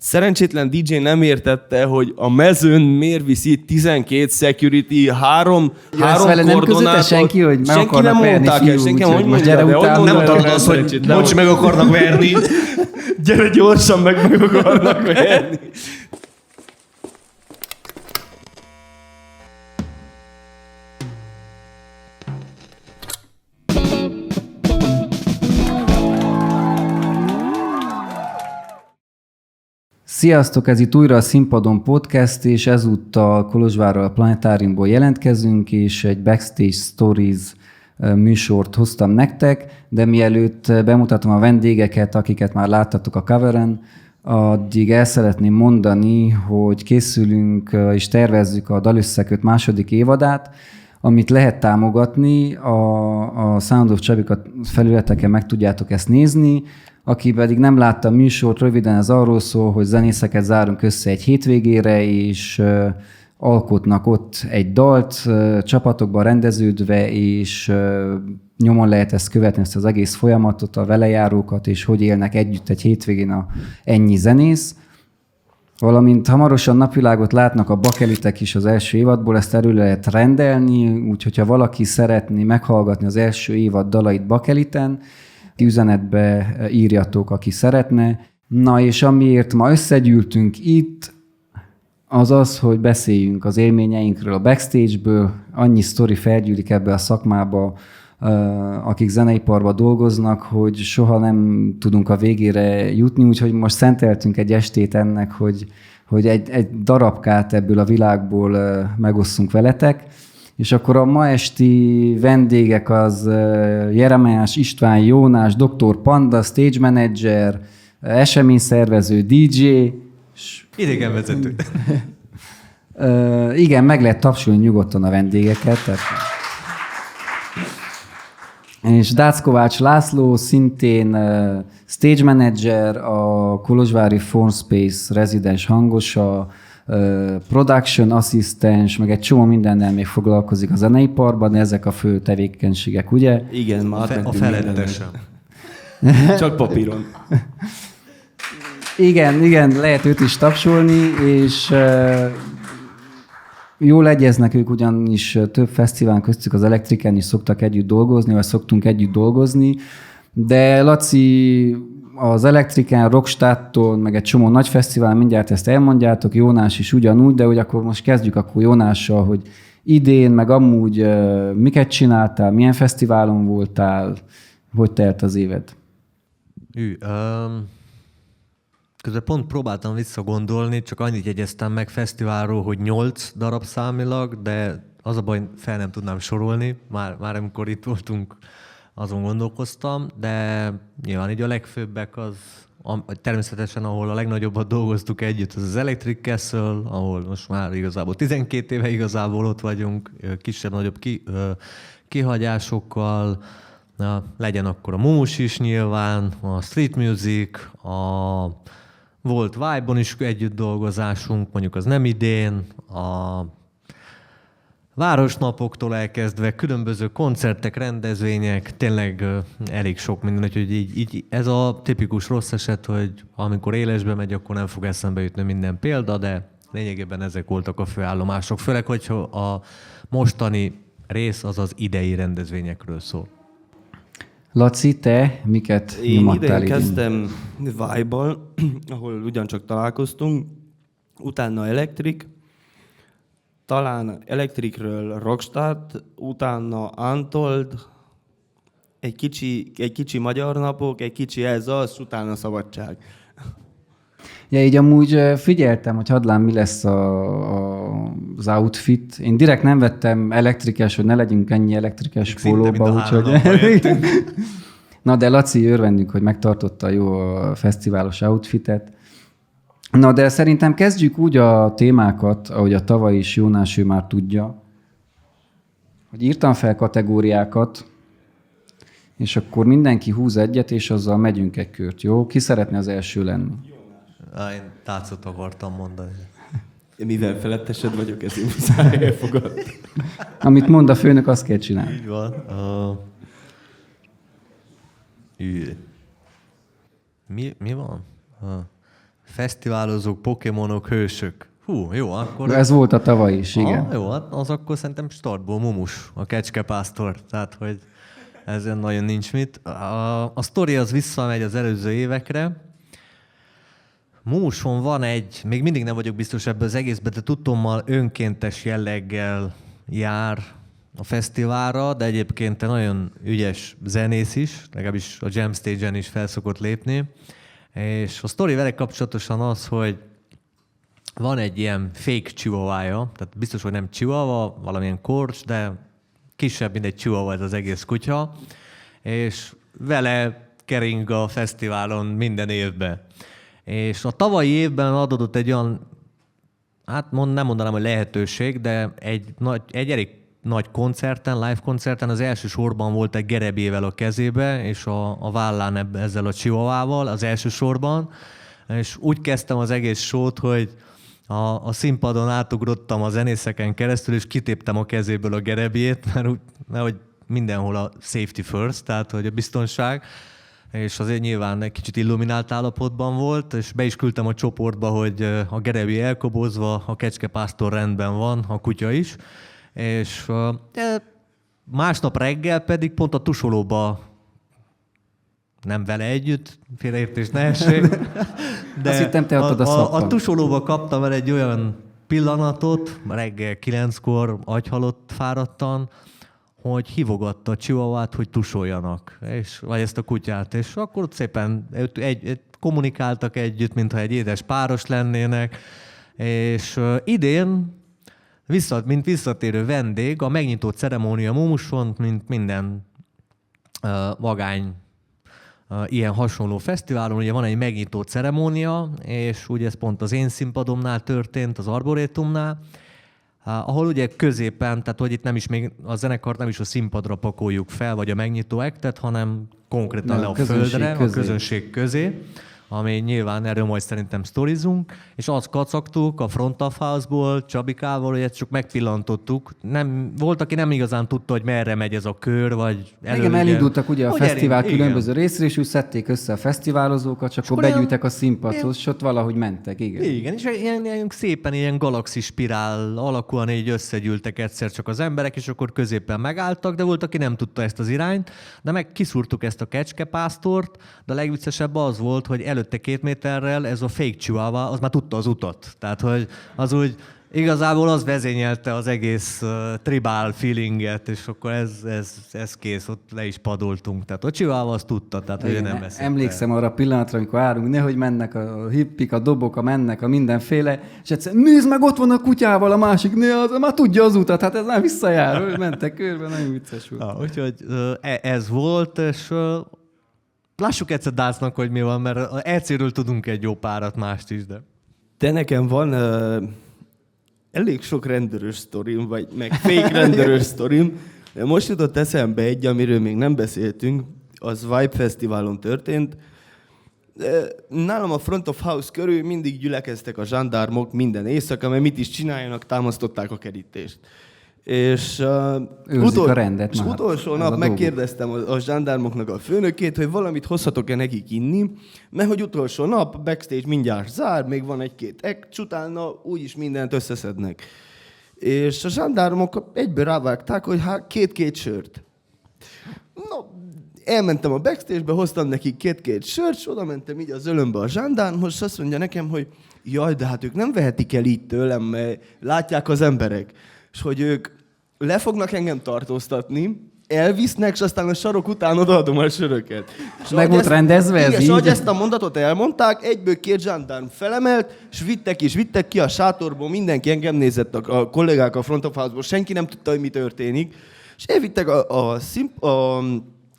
Szerencsétlen DJ nem értette, hogy a mezőn miért viszi 12 security, három kordonátot. Senki, hogy meg senki nem mondták el, senki nem mondja, de nem mondtad azt, hogy bocs, meg akarnak verni. Gyere gyorsan, meg akarnak verni. Sziasztok, ez itt újra a Színpadon Podcast, és ezúttal Kolozsvárról a Planetáriumból jelentkezünk, és egy Backstage Stories műsort hoztam nektek, de mielőtt bemutatom a vendégeket, akiket már láttatok a coveren, addig el szeretném mondani, hogy készülünk és tervezzük a Dalösszeköt második évadát, amit lehet támogatni, a Sound of Csabika felületeken meg tudjátok ezt nézni. Aki pedig nem látta a műsort, röviden ez arról szól, hogy zenészeket zárunk össze egy hétvégére, és alkotnak ott egy dalt, csapatokban rendeződve, és nyomon lehet ezt követni, ezt az egész folyamatot, a velejárókat, és hogy élnek együtt egy hétvégén ennyi zenész. Valamint hamarosan napvilágot látnak a bakelitek is az első évadból, ezt elő lehet rendelni, úgyhogy ha valaki szeretné meghallgatni az első évad dalait bakeliten, üzenetbe írjatok, aki szeretne. Na és amiért ma összegyűltünk itt, az az, hogy beszéljünk az élményeinkről a backstage-ből. Annyi sztori felgyűlik ebbe a szakmába, akik zeneiparban dolgoznak, hogy soha nem tudunk a végére jutni, úgyhogy most szenteltünk egy estét ennek, hogy egy darabkát ebből a világból megosszunk veletek. És akkor a ma esti vendégek az Jeremiás István Jónás, Dr. Panda, stage manager, eseményszervező, DJ. Idegenvezető. Igen, meg lehet tapsolni nyugodtan a vendégeket. Tehát. És Dácz Kovács László, szintén stage manager, a Kolozsvári Formspace rezidens hangosa, production asszisztens, meg egy csomó mindennel még foglalkozik a zeneiparban, de ezek a fő tevékenységek, ugye? Igen, már a felettesen. Csak papíron. Igen, lehet őt is tapsolni, és jól egyeznek ők, ugyanis több fesztiválon köztük az Elektriken is szoktak együtt dolgozni, vagy szoktunk együtt dolgozni, de Laci az Elektriken, Rockstadttól, meg egy csomó nagy fesztivál, mindjárt ezt elmondjátok, Jónás is ugyanúgy, de hogy akkor most kezdjük akkor Jónással, hogy idén, meg amúgy miket csináltál, milyen fesztiválon voltál, hogy telt az éved? Közben pont próbáltam visszagondolni, csak annyit jegyeztem meg fesztiválról, hogy 8 darab számilag, de az a baj, fel nem tudnám sorolni, már amikor itt voltunk, azon gondolkoztam, de nyilván így a legfőbbek az, természetesen ahol a legnagyobbat dolgoztuk együtt, az Electric Castle, ahol most már igazából 12 éve igazából ott vagyunk, kisebb-nagyobb kihagyásokkal, legyen akkor a Mumus is nyilván, a Street Music, volt Vibe-on is együtt dolgozásunk, mondjuk az nem idén, a városnapoktól elkezdve különböző koncertek, rendezvények, tényleg elég sok minden, úgyhogy így ez a tipikus rossz eset, hogy amikor élesbe megy, akkor nem fog eszembe jutni minden példa, de lényegében ezek voltak a főállomások, főleg, hogyha a mostani rész az az idei rendezvényekről szól. Laci, te miket nyomattál? Én idén kezdtem Vibe-bal, ahol ugyancsak találkoztunk, utána Electric, talán Electricről Rockstad, utána Untold, egy kicsi Magyar Napok, egy kicsi ez az, utána Szabadság. Ja, így amúgy figyeltem, hogy hadlám mi lesz az outfit. Én direkt nem vettem elektrikes, hogy ne legyünk ennyi elektrikes pólóba, úgyhogy... Na de Laci, örvendünk, hogy megtartotta jó a fesztiválos outfitet. Na de szerintem kezdjük úgy a témákat, ahogy a tavaly is Jónás ő már tudja, hogy írtam fel kategóriákat, és akkor mindenki húz egyet, és azzal megyünk egy kört, jó? Ki szeretne az első lenni? Én Tácot akartam mondani. Mivel felettesed vagyok, ezért muszáj elfogadni. Amit mond a főnök, azt kell csinálni. Így van. Mi van? fesztiválozók, pokémonok, hősök. Hú, jó, akkor... Ez volt a tavaly is, igen. Jó, az akkor szerintem startból Mumus, a kecskepásztor. Tehát, hogy ezen nagyon nincs mit. A sztori az visszamegy az előző évekre. Mumuson van még mindig nem vagyok biztos ebben az egészben, de tudtommal önkéntes jelleggel jár a fesztiválra, de egyébként nagyon ügyes zenész is, legalábbis a Jam Stage-en is felszokott lépni. És a sztori vele kapcsolatosan az, hogy van egy ilyen fake chihuahuája, tehát biztos, hogy nem chihuahua, valamilyen korcs, de kisebb, mint egy chihuahua ez az egész kutya, és vele kering a fesztiválon minden évben. És a tavalyi évben adódott egy olyan, hát nem mondanám, hogy lehetőség, de egy elég nagy koncerten, live koncerten az első sorban volt egy gerebével a kezébe, és a vállán ezzel a chihuahuával az első sorban, és úgy kezdtem az egész show-t, hogy a színpadon átugrottam a zenészeken keresztül, és kitéptem a kezéből a gerebjét, mert hogy mindenhol a safety first, tehát hogy a biztonság, és azért nyilván egy kicsit illuminált állapotban volt, és be is küldtem a csoportba, hogy a gerebje elkobozva, a kecskepásztor rendben van, a kutya is, és másnap reggel pedig pont a tusolóba, nem vele együtt, félreértés ne essék, de azt hittem, te adtad a tusolóba kaptam el egy olyan pillanatot, reggel 9-kor agyhalott fáradtan, hogy hívogatta a chihuahuát, hogy tusoljanak, vagy ezt a kutyát, és akkor ott szépen kommunikáltak együtt, mintha egy édes páros lennének, és idén, mint visszatérő vendég, a megnyitó ceremónia Mumuson, mint minden vagány ilyen hasonló fesztiválon, ugye van egy megnyitó ceremónia, és ugye ez pont az én színpadomnál történt, az Arborétumnál, ahol ugye középen, tehát hogy itt nem is még a zenekart nem is a színpadra pakoljuk fel, vagy a megnyitó actet, hanem konkrétan le a földre, a közönség közé, ami nyilván erről majd szerintem sztorizunk, és azt kacagtuk a Front of House-ból, Csabikával, hogy ezt csak megpillantottuk. Volt, aki nem igazán tudta, hogy merre megy ez a kör, vagy igen, elindultak ugye a fesztivál különböző részre, és úgy szedték össze a fesztiválozókat, csak akkor begyűjtek a színpadhoz, és ott valahogy mentek, igen. Igen, és ilyen szépen ilyen galaxis spirál alakúan így összegyűltek egyszer csak az emberek, és akkor középen megálltak, de volt, aki nem tudta ezt az irányt, de meg kiszúrtuk ezt a kecskepásztort, de a legviccesebb az volt, hogy előtte 2 méterrel ez a fake chihuahua, az már tudta az utat. Tehát, hogy az úgy igazából az vezényelte az egész tribal feelinget, és akkor ez kész, ott le is padoltunk. Tehát a chihuahua azt tudta, tehát hogy nem beszélt. Emlékszem arra a pillanatra, amikor állunk, nehogy mennek a hippik, a dobok, a mennek, a mindenféle, és egyszer nézd meg, ott van a kutyával, a másik, az már tudja az utat, hát ez már visszajár, mentek körbe, nagyon vicces volt. Úgyhogy ez volt, és lássuk egyszer Dácnak, hogy mi van, mert EC-ről tudunk egy jó párat, mást is, De nekem van elég sok rendőrös sztorim, vagy meg fake rendőrös sztorim. Most jutott eszembe egy, amiről még nem beszéltünk, az Vibe Fesztiválon történt. Nálam a Front of House körül mindig gyülekeztek a zsandármok minden éjszaka, mert mit is csináljanak, támasztották a kerítést. És a rendet már. utolsó nap megkérdeztem a zsandármoknak a főnökét, hogy valamit hozhatok-e nekik inni, mert hogy utolsó nap, backstage mindjárt zár, még van 1-2 act, utána úgyis mindent összeszednek. És a zsandármok egyből rávágták, hogy hát 2 sört. No, elmentem a backstage-be, hoztam nekik 2 sört, és oda mentem így az ölömbe a zsandármhoz, és azt mondja nekem, hogy jaj, de hát ők nem vehetik el így tőlem, mert látják az emberek. És hogy ők le fognak engem tartóztatni, elvisznek, és aztán a sarok után odaadom a söröket. És meg volt rendezve ez így? És ahogy ezt a mondatot elmondták, egyből 2 zsandárm felemelt, és vittek ki a sátorból, mindenki engem nézett, a kollégák a Front of House-ból, senki nem tudta, hogy mi történik. És elvittek a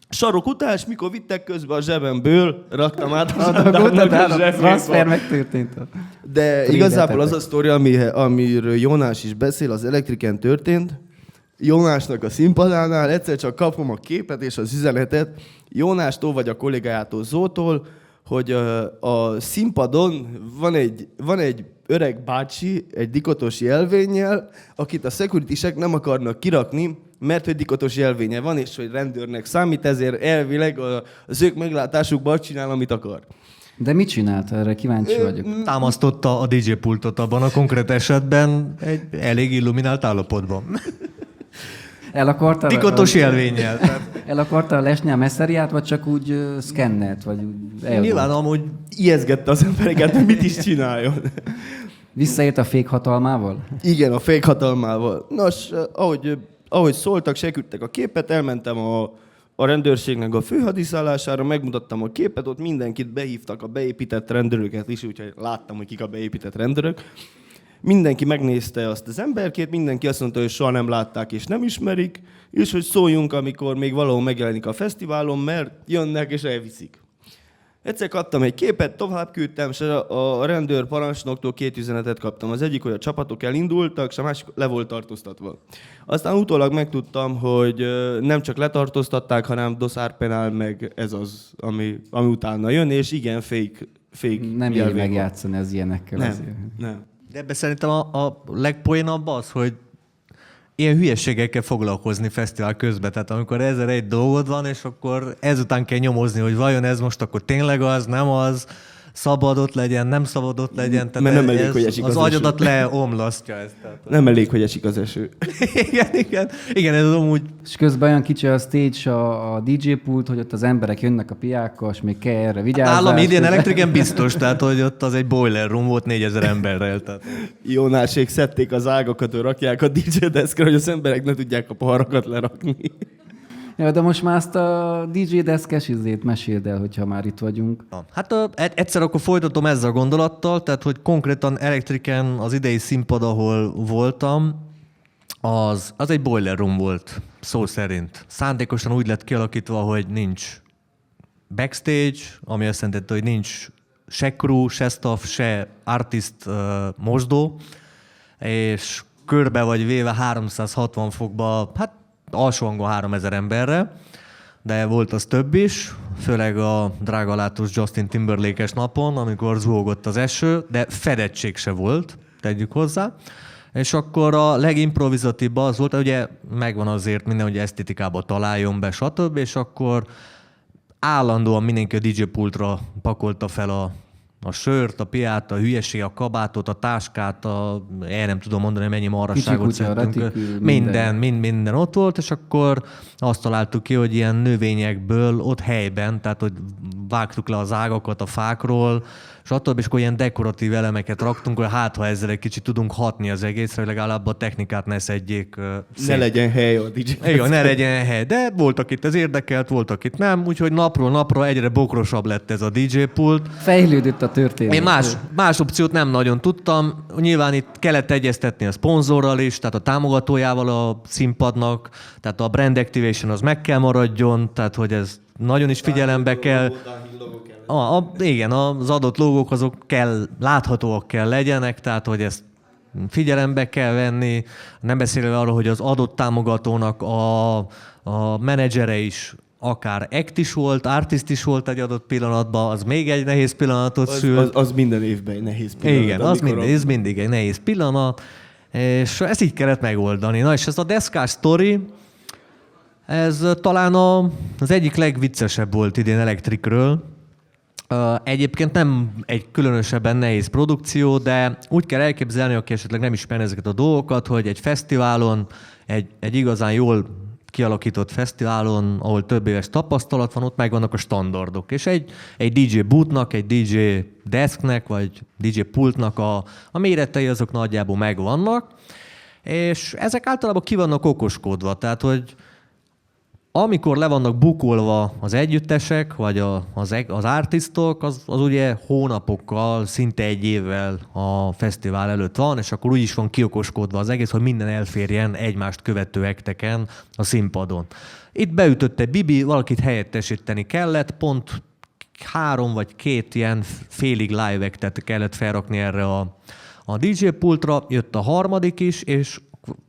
sarok után, és mikor vittek közben a zsebemből, raktam át a zsandármnak a zsebébe. Transfer megtörtént. De igazából az a sztori, amiről Jónás is beszél, az Elektriken történt. Jónásnak a színpadánál egyszer csak kapom a képet és az üzenetet Jónástól vagy a kollégájától, Zótól, hogy a színpadon van egy öreg bácsi, egy dikotos jelvénnyel, akit a security-sek nem akarnak kirakni, mert hogy dikotos jelvénye van, és hogy rendőrnek számít, ezért elvileg az ők meglátásukban azt csinál, amit akar. De mit csinált? Erre kíváncsi vagyok. Támasztotta a DJ pultot abban a konkrét esetben egy elég illuminált állapotban. El akarta... Dikotos jelvénnyel. Tehát El akarta lesni a messzeriát, vagy csak úgy szkennelt, vagy úgy elvolt? nyilván amúgy Ijeszgette az embereket, hogy mit is csináljon. Visszaért a fék hatalmával? Igen, a fékhatalmával. Nos, ahogy szóltak, seküdtek a képet, elmentem a rendőrségnek a főhadiszállására, megmutattam a képet, ott mindenkit behívtak, a beépített rendőröket is, úgyhogy láttam, hogy kik a beépített rendőrök. Mindenki megnézte azt az emberkét, mindenki azt mondta, hogy soha nem látták és nem ismerik, és hogy szóljunk, amikor még valahol megjelenik a fesztiválon, mert jönnek és elviszik. Egyszer kaptam egy képet, tovább küldtem, és a rendőr parancsnoktól 2 üzenetet kaptam. Az egyik, hogy a csapatok elindultak, és a másik le volt tartóztatva. Aztán utólag megtudtam, hogy nem csak letartóztatták, hanem doszárpenál, meg ez az, ami utána jön, és igen, fake Nem ér jelvég van. megjátszani az ilyenekkel. azért. Nem. de ebben szerintem a legpoénabb az, hogy ilyen hülyeségekkel foglalkozni fesztivál közben. Tehát amikor 1001 dolgod van, és akkor ezután kell nyomozni, hogy vajon ez most akkor tényleg az, nem az, szabadott legyen, nem szabadott legyen. Tehát Mert nem elég, hogy esik az az agyadat leomlasztja ezt. Tehát. Nem elég, hogy esik az eső. Igen, ez amúgy És közben olyan kicsi a stage, a DJ pult, hogy ott az emberek jönnek a piákkal, és még kell erre vigyázni. nálam idén elektriken biztos, tehát hogy ott az egy boiler room volt 4000 emberrel. Tehát. Jónásék szedték az ágakat, hogy rakják a DJ deszkre, hogy az emberek ne tudják a poharakat lerakni. Ja, de most már azt a DJ deszkes izét meséld el, hogyha már itt vagyunk. Na, hát egyszer akkor folytatom ezzel a gondolattal, tehát hogy konkrétan elektriken az idei színpad, ahol voltam, az egy boiler room volt, szó szerint. Szándékosan úgy lett kialakítva, hogy nincs backstage, ami azt jelenti, hogy nincs se crew, se staff, se artist mosdó, és körbe vagy véve 360 fokba, hát alsó hangon 3000 emberre, de volt az több is, főleg a drágalátos Justin Timberlake-es napon, amikor zuhogott az eső, de fedettség se volt, tegyük hozzá. És akkor a legimprovizatíbb az volt, ugye megvan azért minden, hogy esztétikába találjon be, stb. És akkor állandóan mindenki a DJ pultra pakolta fel a sört, a piát, a hülyeség, a kabátot, a táskát, el nem tudom mondani, mennyi marhasságot szedtünk. Minden ott volt, és akkor azt találtuk ki, hogy ilyen növényekből ott helyben, tehát hogy vágtuk le az ágakat a fákról, stb. És akkor ilyen dekoratív elemeket raktunk, hogy hát ha ezzel egy kicsit tudunk hatni az egészre, hogy legalább a technikát ne szedjék szét. Ne legyen hely a DJ. Igen, ne legyen hely. De voltak itt ez érdekelt, voltak itt nem, úgyhogy napról napra egyre bokrosabb lett ez a DJ pult. Fejlődött a történet. Én más opciót nem nagyon tudtam. Nyilván itt kellett egyeztetni a szponzorral is, tehát a támogatójával a színpadnak, tehát a brand activation az meg kell maradjon, tehát hogy ez nagyon is figyelembe kell. Igen, az adott logók azok láthatóak kell legyenek, tehát hogy ezt figyelembe kell venni, nem beszélve arról, hogy az adott támogatónak a menedzsere is akár act is volt, artist is volt egy adott pillanatban, az még egy nehéz pillanatot szül. Az minden évben egy nehéz pillanat. Igen, ez mindig egy nehéz pillanat, és ezt így kellett megoldani. Na és ez a deszkás sztori, ez talán az egyik legviccesebb volt idén Electricről. Egyébként nem egy különösebben nehéz produkció, de úgy kell elképzelni, aki esetleg nem ismer ezeket a dolgokat, hogy egy fesztiválon, egy igazán jól kialakított fesztiválon, ahol több éves tapasztalat van, ott megvannak a standardok. És egy DJ bootnak, egy DJ desknek, vagy DJ pultnak a méretei azok nagyjából megvannak, és ezek általában ki vannak okoskodva, tehát hogy amikor le vannak bukolva az együttesek, vagy az artistok, az ugye hónapokkal, szinte egy évvel a fesztivál előtt van, és akkor úgy is van kiokoskodva az egész, hogy minden elférjen egymást követő ekteken a színpadon. Itt beütötte Bibi, valakit helyettesíteni kellett, pont 3 vagy 2 ilyen félig live actet kellett felrakni erre a DJ pultra, jött a harmadik is, és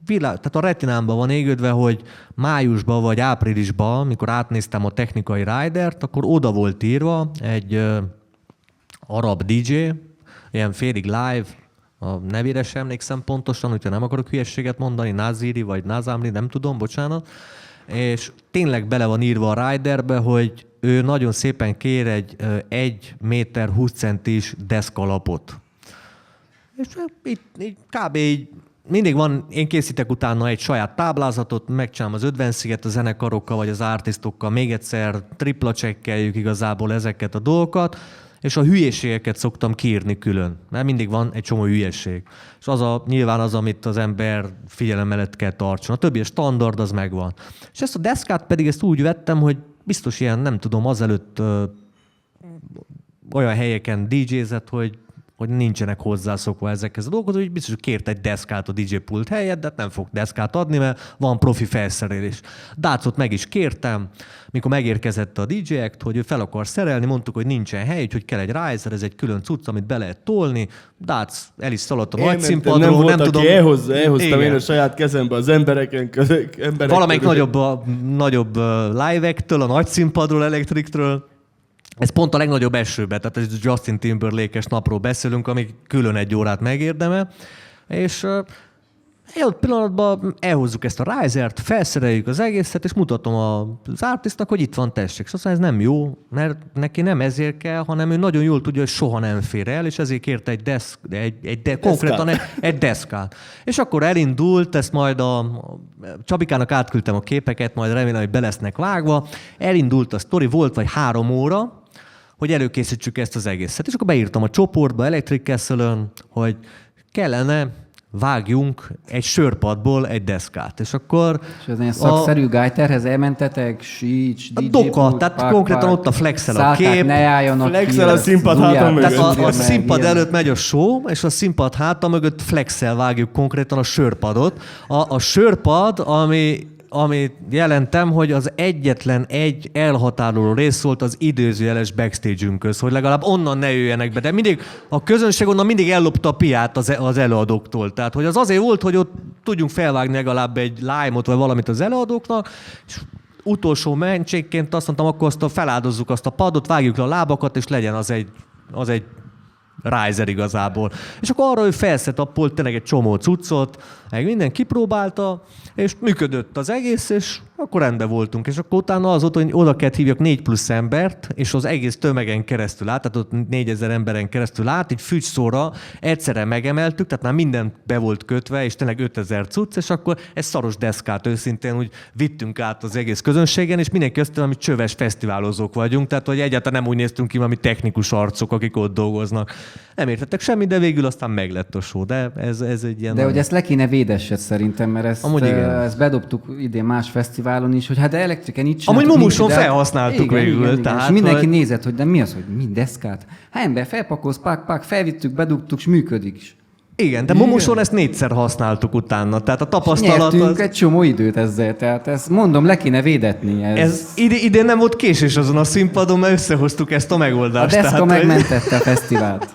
tehát a retinámban van égődve, hogy májusban vagy áprilisban, mikor átnéztem a technikai ridert, akkor oda volt írva egy arab DJ, ilyen félig live, a nevére sem emlékszem pontosan, úgyhogy nem akarok hülyességet mondani, Naziri vagy Nazamri, nem tudom, bocsánat. és tényleg bele van írva a riderbe, hogy ő nagyon szépen kér egy 1 méter 20 centis deszkalapot. És így kb. Így mindig van, én készítek utána egy saját táblázatot, megcsinálom az advance-iget a zenekarokkal vagy az artistokkal, még egyszer tripla csekkeljük igazából ezeket a dolgokat, és a hülyeségeket szoktam kiírni külön, mert mindig van egy csomó hülyeség. És nyilván az, amit az ember figyelem mellett kell tartson. A többi a standard, az megvan. És ezt a deszkát pedig ezt úgy vettem, hogy biztos ilyen, nem tudom, azelőtt olyan helyeken DJ-zett, hogy nincsenek hozzászokva ezekhez a dolgokhoz, hogy biztos, hogy kért egy deszkát a DJ pult helyett, de hát nem fog deszkát adni, mert van profi felszerelés. Dácot meg is kértem, mikor megérkezett a DJ Act, hogy ő fel akar szerelni, mondtuk, hogy nincsen hely, úgyhogy kell egy riser, ez egy külön cucc, amit be lehet tolni. Dác el is szaladt a nagy színpadról, nem tudom. Elhoztam én a saját kezembe az emberek valamelyik nagyobb live act-től, a nagy színpadról, Electric-től. Ez pont a legnagyobb esőbe, tehát ez Justin Timberlake-es napról beszélünk, ami külön 1 órát megérdemel, és egy pillanatban elhozzuk ezt a risert, felszereljük az egészet, és mutatom az artistnak, hogy itt van, tessék. És aztán ez nem jó, mert neki nem ezért kell, hanem ő nagyon jól tudja, hogy soha nem fér el, és ezért kért konkrétan egy deszkát. És akkor elindult, ezt majd Csabikának átküldtem a képeket, majd remélem, hogy be lesznek vágva. Elindult a sztori, volt vagy 3 óra, hogy előkészítsük ezt az egészet. És akkor beírtam a csoportba, Electric Castle-ön, hogy kellene vágjunk egy sörpadból egy deszkát. És akkor... És az ilyen szakszerű gájterhez elmentetek, sícs, DJ doka, tehát konkrétan ott a flexel a kép. Ne álljanak flexel a színpad hátam mögött. Tehát a színpad előtt megy a show, és a színpad hátam mögött flexel vágjuk konkrétan a sörpadot. A sörpad, ami jelentem, hogy az egyetlen egy elhatároló rész volt az idézőjeles backstage-ünkhöz, hogy legalább onnan ne jöjjenek be. De mindig a közönség onnan mindig ellopta a piát az előadóktól. Tehát, hogy az azért volt, hogy ott tudjunk felvágni legalább egy lime-ot vagy valamit az előadóknak, és utolsó mentségként azt mondtam, akkor feláldozzuk azt a padot, vágjuk le a lábakat, és legyen az egy riser igazából. És akkor arra ő felszetapolt tényleg egy csomó cuccot, meg minden kipróbálta, és működött az egész, és akkor rendben voltunk. És akkor utána az ott, hogy oda kellett hívjak 4 plusz embert, és az egész tömegen keresztül át, tehát ott 4000 emberen keresztül át, így fügyszóra egyszerre megemeltük, tehát már minden be volt kötve, és tényleg 5000 cucc, és akkor egy szaros deszkát őszintén úgy vittünk át az egész közönségen, és mindenki azt mondja, hogy csöves fesztiválozók vagyunk, tehát hogy egyáltalán nem úgy néztünk ki, valami technikus arcok, akik ott dolgoznak. Nem értettek semmit, de végül aztán meglett a show, de ez egy ilyen... De hogy ezt le kéne védessed szerintem, mert ezt bedobtuk idén más fesztiválon is, hogy hát de Electricen itt amúgy Mumuson felhasználtuk végül. Igen. Tehát, és mindenki nézett, hogy de mi az, hogy mi deszkát? Hát ember, felpakolsz, pak, felvittük, bedugtuk, és működik is. Igen, de Mumuson ezt 4-szer használtuk utána, tehát a tapasztalat... Nyertünk egy csomó időt ezzel, tehát ezt mondom, le kéne védetni. Idén nem volt késés azon a színpadon, mert összehoztuk ezt a megoldást. A deszka megmentette a fesztivált.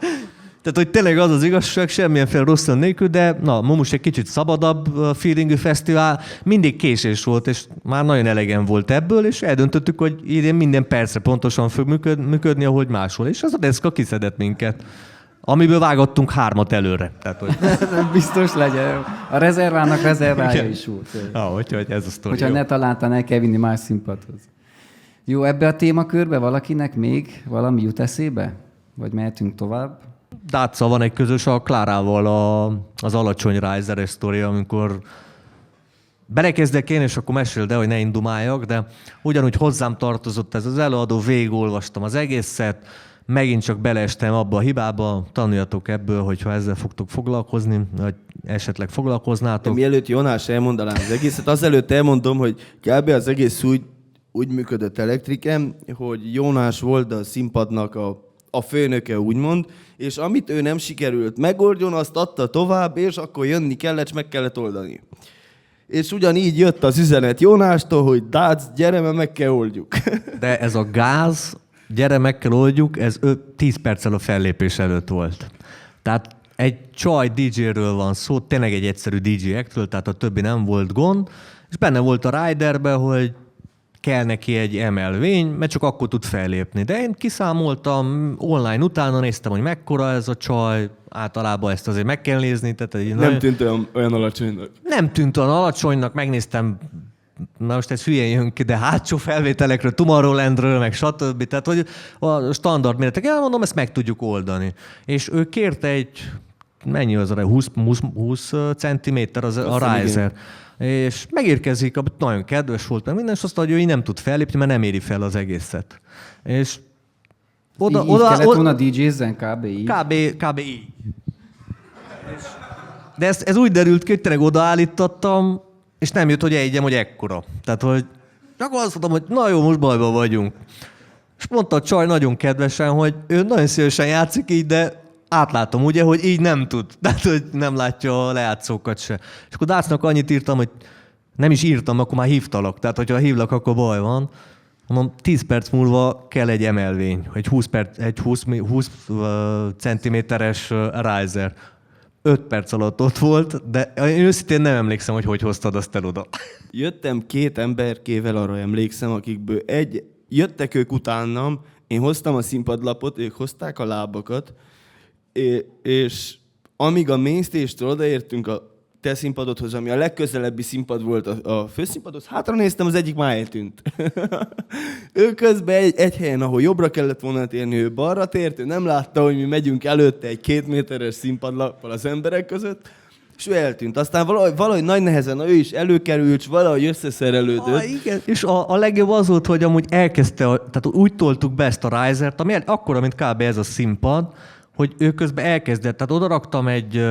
Tehát, hogy tényleg az igazság, semmilyenféle rossz nélkül, de Mumus egy kicsit szabadabb feelingű fesztivál, mindig késés volt, és már nagyon elegen volt ebből, és eldöntöttük, hogy idén minden percre pontosan fog működni, ahogy máshol, és az a deszka kiszedett minket. Amiből vágottunk 3 előre. Tehát, hogy... Biztos legyen. A rezervának rezervája is volt. Úgyhogy ez a sztori. Hogyha ne találtan, el kell vinni más színpadhoz. Jó, ebbe a témakörbe valakinek még valami jut eszébe? Vagy mehetünk tovább? Dáccal van egy közös a Klárával az alacsony riseres sztori, amikor belekezdek én, és akkor meséld el, hogy ne indumáljak, de ugyanúgy hozzám tartozott ez az előadó, végigolvastam az egészet, megint csak beleestem abba a hibába, tanuljatok ebből, hogyha ezzel fogtok foglalkozni, vagy esetleg foglalkoznátok. De mielőtt Jónás elmondanám az egészet, azelőtt elmondom, hogy kb. Az egész úgy működött Electricen, hogy Jónás volt a színpadnak a főnöke, úgymond, és amit ő nem sikerült megoldjon, azt adta tovább, és akkor jönni kellett, és meg kellett oldani. És ugyanígy jött az üzenet Jónástól, hogy Dác, gyere, mert meg kell oldjuk. De ez a gáz, gyere, meg kell oldjuk, ez 10 perccel a fellépés előtt volt. Tehát egy csaj DJ-ről van szó, tényleg egy egyszerű DJ-ektől, tehát a többi nem volt gond, és benne volt a riderbe, hogy kell neki egy emelvény, mert csak akkor tud fellépni. De én kiszámoltam, online utána néztem, hogy mekkora ez a csaj, általában ezt azért meg kell nézni. Tehát nem tűnt olyan alacsonynak. Nem tűnt olyan alacsonynak, megnéztem na most ez hülyén jön ki, de hátsó felvételekről, Tomorrowlandről, meg stb. Tehát, hogy a standard méretek, mondom, ezt meg tudjuk oldani. És ő kérte egy, mennyi az, 20 centiméter az a riser. És megérkezik, nagyon kedves volt, meg minden, és azt mondja, hogy ő így nem tud fellépni, mert nem éri fel az egészet. És Így kellett volna DJ-zzen kb. Így? Kb. így. De ez úgy derült ki, hogy tényleg odaállítottam, és nem jött, hogy egyem, hogy ekkora. Tehát, hogy akkor azt mondtam, hogy na jó, most bajban vagyunk. És mondta a csaj nagyon kedvesen, hogy ő nagyon szívesen játszik így, de átlátom ugye, hogy így nem tud. Tehát, hogy nem látja a lejátszókat se. És akkor Dácnak annyit írtam, hogy nem is írtam, akkor már hívtalak. Tehát, hogyha hívlak, akkor baj van. Mondom, 10 perc múlva kell egy emelvény, egy 20 centiméteres riser. 5 perc alatt ott volt, de én őszintén nem emlékszem, hogy hoztad azt el oda. Jöttem 2 emberkével, arra emlékszem, akikből jöttek ők utánam, én hoztam a színpadlapot, ők hozták a lábakat, és amíg a main stage-től odaértünk a te színpadodhoz, ami a legközelebbi színpad volt a főszínpadhoz, hátra néztem, az egyik már eltűnt. Ő közben egy helyen, ahol jobbra kellett volna térni, ő balra tért, ő nem látta, hogy mi megyünk előtte egy 2 méteres színpadlappal az emberek között, és ő eltűnt. Aztán valahogy nagy nehezen ő is előkerült, és valahogy összeszerelődött. Igen. És a legjobb az volt, hogy amúgy elkezdte, tehát úgy toltuk be ezt a risert, ami akkora, mint kb. Ez a színpad, hogy ő közben elkezdett, tehát odaraktam egy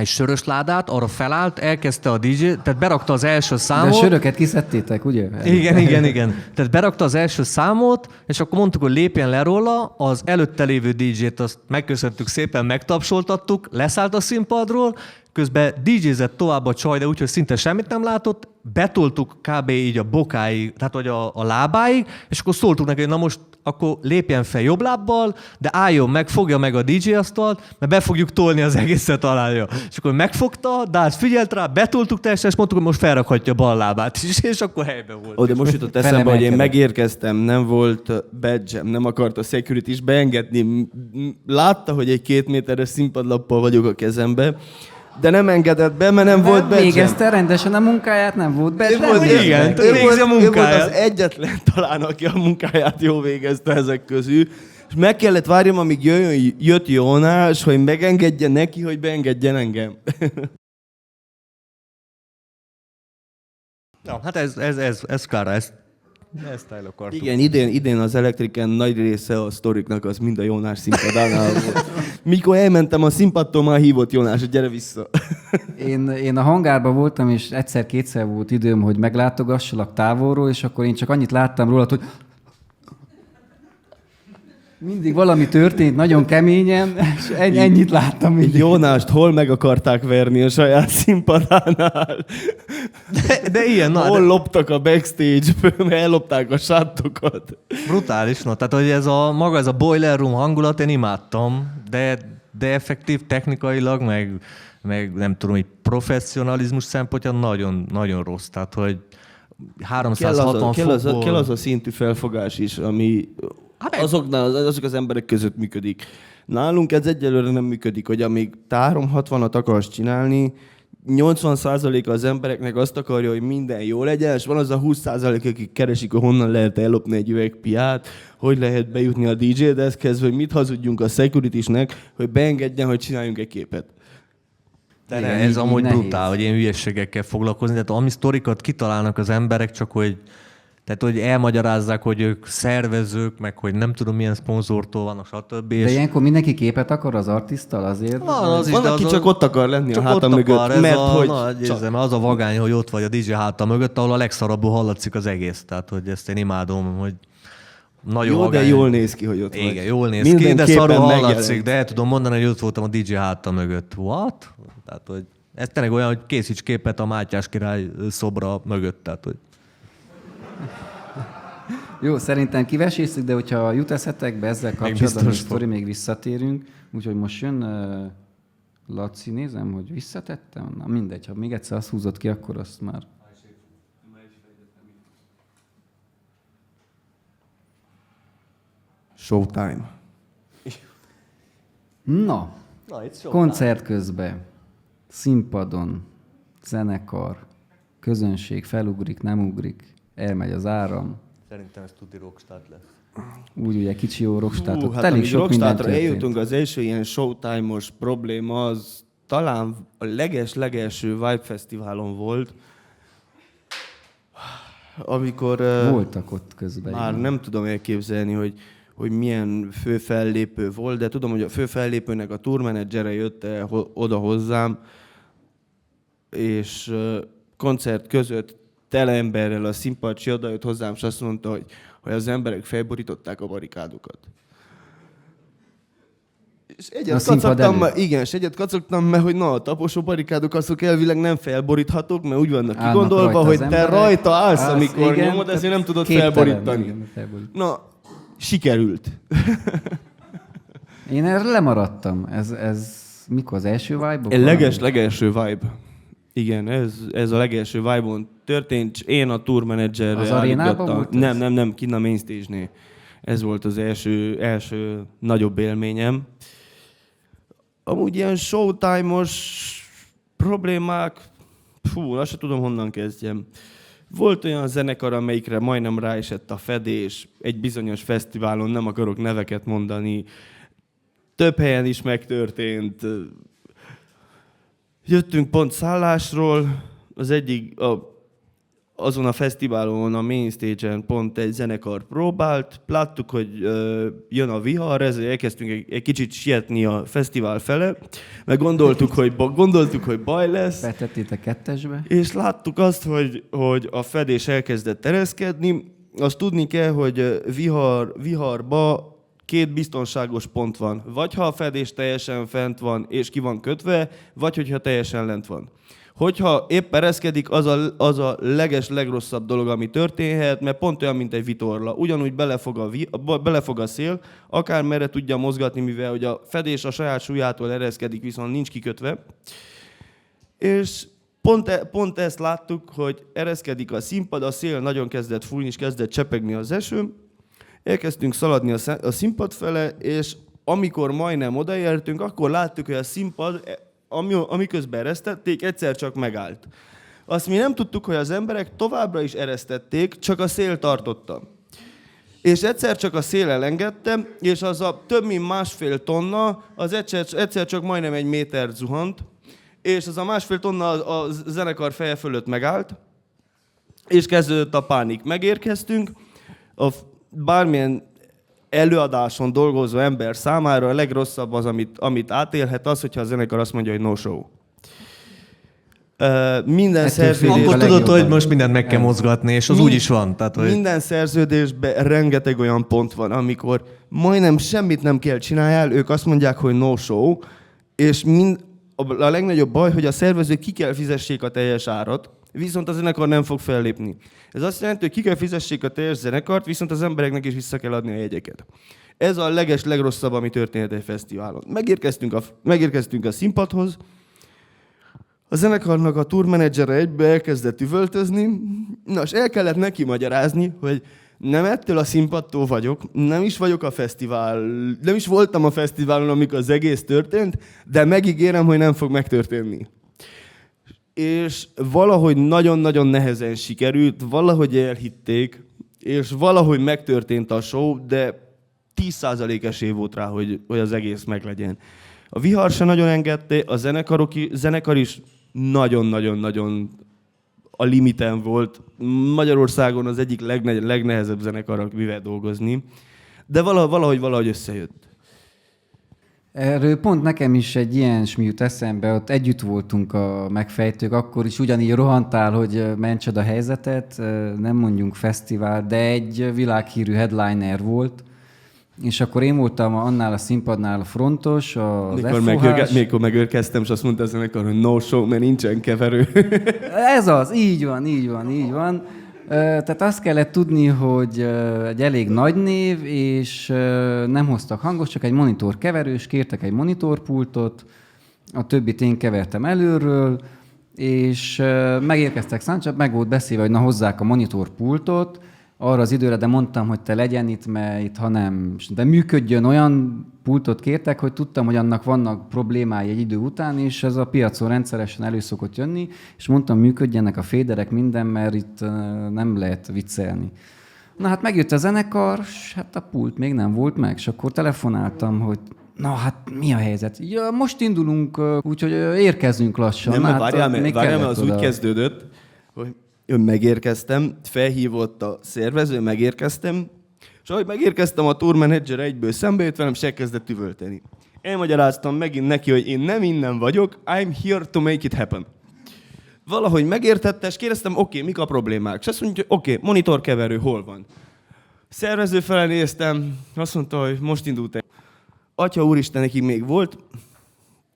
sörös ládát, arra felállt, elkezdte a DJ, tehát berakta az első számot. De a söröket kiszedtétek, ugye? Igen. Tehát berakta az első számot, és akkor mondtuk, hogy lépjen le róla, az előtte lévő DJ-t azt megköszöntük szépen, megtapsoltattuk, leszállt a színpadról, közben DJ-zett tovább a csaj, de úgyhogy szinte semmit nem látott, betoltuk kb. Így a bokáig, tehát vagy a lábáig, és akkor szóltuk neki, hogy na most akkor lépjen fel jobb lábbal, de álljon meg, fogja meg a DJ asztalt, mert be fogjuk tolni az egészet alája. És akkor megfogta, Dác figyelt rá, betoltuk teljesen, és mondtuk, hogy most felrakhatja bal lábát is, és akkor helyben volt. De most jutott eszembe, hogy én megérkeztem, nem volt badge-em, nem akart a security is beengedni. Látta, hogy egy 2 méteres színpadlappal vagyok a kezembe, de nem engedett be, mert nem volt badge-em. Végezte rendesen a munkáját, nem volt badge. Ő volt az egyetlen talán, aki a munkáját jól végezte ezek közül. És meg kellett várjam, amíg jött Jónás, hogy megengedje neki, hogy beengedjen engem. Ja, hát ez Klára, ezt el akartuk. Igen, idén az Electricen nagy része a sztoriknak az mind a Jónás színpadánál volt. Mikor elmentem a színpadtól, már hívott Jónás, hogy gyere vissza. Én a hangárban voltam, és egyszer-kétszer volt időm, hogy meglátogassalak távolról, és akkor én csak annyit láttam rólad, hogy mindig valami történt, nagyon keményen, és ennyit láttam mindig. Jónást hol meg akarták verni a saját színpadánál? De ilyen, na. Hol loptak a backstage-ből, mert ellopták a sáttokat. Brutális, no. Tehát, hogy ez a boiler room hangulat, én imádtam, de effektív technikailag, meg nem tudom, hogy professzionalizmus szempontja nagyon, nagyon rossz. Tehát, hogy 360 fokból... Kell az a szintű felfogás is, ami azok az emberek között működik. Nálunk ez egyelőre nem működik, hogy amíg 360-at akarsz csinálni, 80% az embereknek azt akarja, hogy minden jó legyen, és van az a 20%, akik keresik, hogy honnan lehet ellopni egy üveg piát, hogy lehet bejutni a DJ-deszkhez, hogy mit hazudjunk a security-snek, hogy beengedjen, hogy csináljunk egy képet. De igen, ez amúgy brutál, hogy ilyen hülyességekkel foglalkozni. Tehát ami sztorikat kitalálnak az emberek, csak hogy elmagyarázzák, hogy ők szervezők, meg hogy nem tudom milyen szponzortól vannak, stb. De ilyenkor mindenki képet akar az artisztal azért? Van, aki csak ott akar lenni a háta mögött, mert hogy... Az a vagány, hogy ott vagy a DJ háta mögött, ahol a legszarabbul hallatszik az egész. Tehát, hogy ezt én imádom, hogy nagyon jó, vagány. De jól néz ki, hogy ott igen, vagy. Jól néz ki, de szarul hallatszik, de el tudom mondani, hogy ott voltam a DJ háta mögött. What? Tehát, hogy ez tényleg olyan, hogy készíts képet a Mátyás király szobra mögött. Tehát, hogy... Jó, szerintem kivesészük, de hogyha jut eszetekbe ezzel kapcsolatban, a sztori még visszatérünk. Úgyhogy most jön Laci, nézem, hogy visszatettem. Na mindegy, ha még egyszer azt húzott ki, akkor azt már... Showtime. Na koncert közben, színpadon, zenekar, közönség felugrik, nem ugrik, elmegy az áram. Szerintem ez tuti rockstart lesz. Úgy ugye kicsi jó rockstátot. Hát Elég amíg sok minden Rockstartra történt. eljutunk, az első ilyen showtime-os probléma az talán a legelső Vibe Fesztiválon volt, amikor Voltak ott közben. már igen. nem tudom elképzelni, hogy milyen főfellépő volt, de tudom, hogy a főfellépőnek a tourmenedzsere jött el oda hozzám, és koncert között tele emberrel a színpadsi oda jött hozzám, és azt mondta, hogy az emberek felborították a barikádokat. És egyet színpad kacagtam, előtt? igen, és egyet kacagtam, mert hogy a taposó barikádok azok elvileg nem felboríthatók, mert úgy vannak Állnak kigondolva, rajta az hogy te emberek. rajta állsz, Állsz, amikor igen, nyomod, ezért nem tudod képtelen, felborítani. igen, felborítani. Na, sikerült. Én erre lemaradtam. Ez mikor az első vibe-ok? Legelső Vibe. Igen, ez a legelső Vibe-on történt, és én a tourmenedzserre Az arénában állítgattam. volt ez? Nem, kint a main stage-nél. Ez volt az első nagyobb élményem. Amúgy ilyen showtime-os problémák, azt sem tudom, honnan kezdjem. Volt olyan zenekar, amelyikre majdnem ráesett a fedés, egy bizonyos fesztiválon, nem akarok neveket mondani. Több helyen is megtörtént. Jöttünk pont szállásról, az egyik, azon a fesztiválon, a main stage-en pont egy zenekar próbált, láttuk, hogy jön a vihar, ezért elkezdtünk egy kicsit sietni a fesztivál fele, mert gondoltuk, hogy baj lesz. Betettétek kettesbe? És láttuk azt, hogy a fedés elkezdett tereszkedni. Azt tudni kell, hogy viharba 2 biztonságos pont van. Vagy ha a fedés teljesen fent van és ki van kötve, vagy hogyha teljesen lent van. Hogyha épp ereszkedik, az a legrosszabb dolog, ami történhet, mert pont olyan, mint egy vitorla. Ugyanúgy belefog a szél, akármerre tudja mozgatni, mivel hogy a fedés a saját súlyától ereszkedik, viszont nincs kikötve. És pont ezt láttuk, hogy ereszkedik a színpad, a szél nagyon kezdett fújni, és kezdett csepegni az eső. Elkezdtünk szaladni a színpad fele, és amikor majdnem odaértünk, akkor láttuk, hogy a színpad, amiközben eresztették, egyszer csak megállt. Azt mi nem tudtuk, hogy az emberek továbbra is eresztették, csak a szél tartotta. És egyszer csak a szél elengedte, és az a több mint 1,5 tonna, az egyszer csak majdnem 1 méter zuhant, és az a 1,5 tonna a zenekar feje fölött megállt, és kezdődött a pánik. Megérkeztünk, bármilyen előadáson dolgozó ember számára a legrosszabb az, amit átélhet, az, hogyha a zenekar azt mondja, hogy no show. Minden szerződésben... Akkor legjobban. tudod, hogy most mindent meg kell mozgatni, és az úgy is van. Tehát, hogy... Minden szerződésben rengeteg olyan pont van, amikor majdnem semmit nem kell csináljál, ők azt mondják, hogy no show, és a legnagyobb baj, hogy a szervezők ki kell fizessék a teljes árat, viszont a zenekar nem fog fellépni. Ez azt jelenti, hogy ki kell fizessék a teljes zenekart, viszont az embereknek is vissza kell adni a jegyeket. Ez a legrosszabb, ami történhet egy fesztiválon. Megérkeztünk a színpadhoz, a zenekarnak a tourmenedzsere egybe elkezdett üvöltözni, és el kellett neki magyarázni, hogy nem ettől a színpadtól vagyok, nem is voltam a fesztiválon, amikor az egész történt, de megígérem, hogy nem fog megtörténni. És valahogy nagyon-nagyon nehezen sikerült, valahogy elhitték, és valahogy megtörtént a show, de 10% esély volt rá, hogy az egész meglegyen. A vihar se nagyon engedte, a zenekar is nagyon-nagyon-nagyon a limiten volt. Magyarországon az egyik legnehezebb zenekar, mivel dolgozni, de valahogy összejött. Erről pont nekem is egy ilyen jut eszembe, ott együtt voltunk a megfejtők, akkor is ugyanígy rohantál, hogy mentsed a helyzetet, nem mondjunk fesztivál, de egy világhírű headliner volt, és akkor én voltam annál a színpadnál a frontos, az Mikor megérkeztem, és azt mondta a zenekar, hogy no show, mert nincsen keverő. Ez az, így van. Tehát azt kellett tudni, hogy egy elég nagy név, és nem hoztak hangos, csak egy monitorkeverős, kértek egy monitorpultot, a többit én kevertem előről, és megérkeztek Sancsap, meg volt beszélve, hogy na hozzák a monitorpultot, arra az időre, de mondtam, hogy te legyen itt, mert itt, ha nem, de működjön, olyan pultot kértek, hogy tudtam, hogy annak vannak problémái egy idő után, és ez a piacon rendszeresen elő szokott jönni, és mondtam, működjenek a féderek, minden, mert itt nem lehet viccelni. Na hát megjött a zenekar, és hát a pult még nem volt meg, és akkor telefonáltam, hogy na hát mi a helyzet? Ja, most indulunk, úgyhogy érkezünk lassan. Nem, hát, várjál, mert az oda. úgy kezdődött, hogy megérkeztem, felhívott a szervező, megérkeztem, és ahogy megérkeztem, a tourmanager egyből szembe jött velem, és elkezdett üvölteni. Elmagyaráztam megint neki, hogy én nem innen vagyok, I'm here to make it happen. Valahogy megértette, és kérdeztem, oké, mik a problémák? És azt mondja, oké, monitorkeverő hol van? Szervező felé néztem, azt mondta, hogy most indult el. Atya úristen, nekik még volt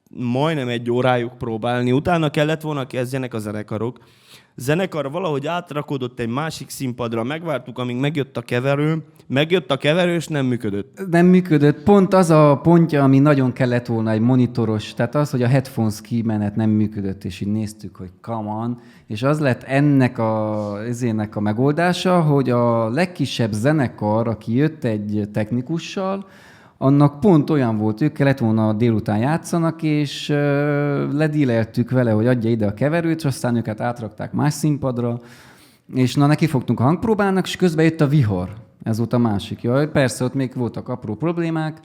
majdnem 1 órájuk próbálni, utána kellett volna kezdjenek a zenekarok. Zenekar valahogy átrakódott egy másik színpadra, megvártuk, amíg megjött a keverő, és nem működött. Nem működött. Pont az a pontja, ami nagyon kellett volna egy monitoros, tehát az, hogy a headphones kimenet nem működött, és így néztük, hogy come on, és az lett ennek a megoldása, hogy a legkisebb zenekar, aki jött egy technikussal, annak pont olyan volt, ők kellett volna délután játszanak, és ledíleltük vele, hogy adja ide a keverőt, és aztán őket átrakták más színpadra, és na neki fogtunk a hangpróbának, és közben jött a vihar. Ez volt a másik. Jaj, persze, ott még voltak apró problémák,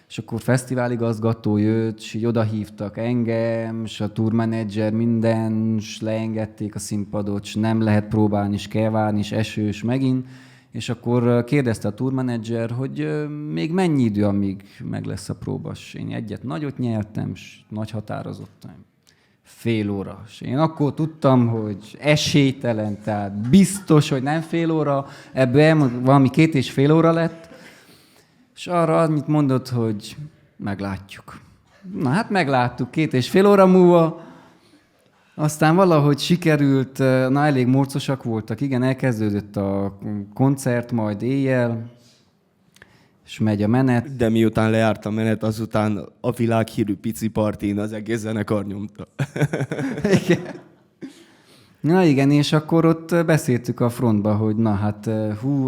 és akkor fesztiváligazgató jött, és így odahívtak engem, és a tourmanager minden, és leengedték a színpadot, és nem lehet próbálni, és kell várni, és esős megint. És akkor kérdezte a tourmanager, hogy még mennyi idő, amíg meg lesz a próba. És én egyet nagyot nyertem, és nagy határozottan. Fél óra. És én akkor tudtam, hogy esélytelen, tehát biztos, hogy nem fél óra, ebből valami 2,5 óra lett, és arra annyit mondott, hogy meglátjuk. Na hát megláttuk 2,5 óra múlva, aztán valahogy sikerült, na elég morcosak voltak, igen, elkezdődött a koncert, majd éjjel, és megy a menet. De miután lejárt a menet, azután a világhírű pici partin az egész zenekar nyomta. Igen. Na igen, és akkor ott beszéltük a frontba, hogy na hát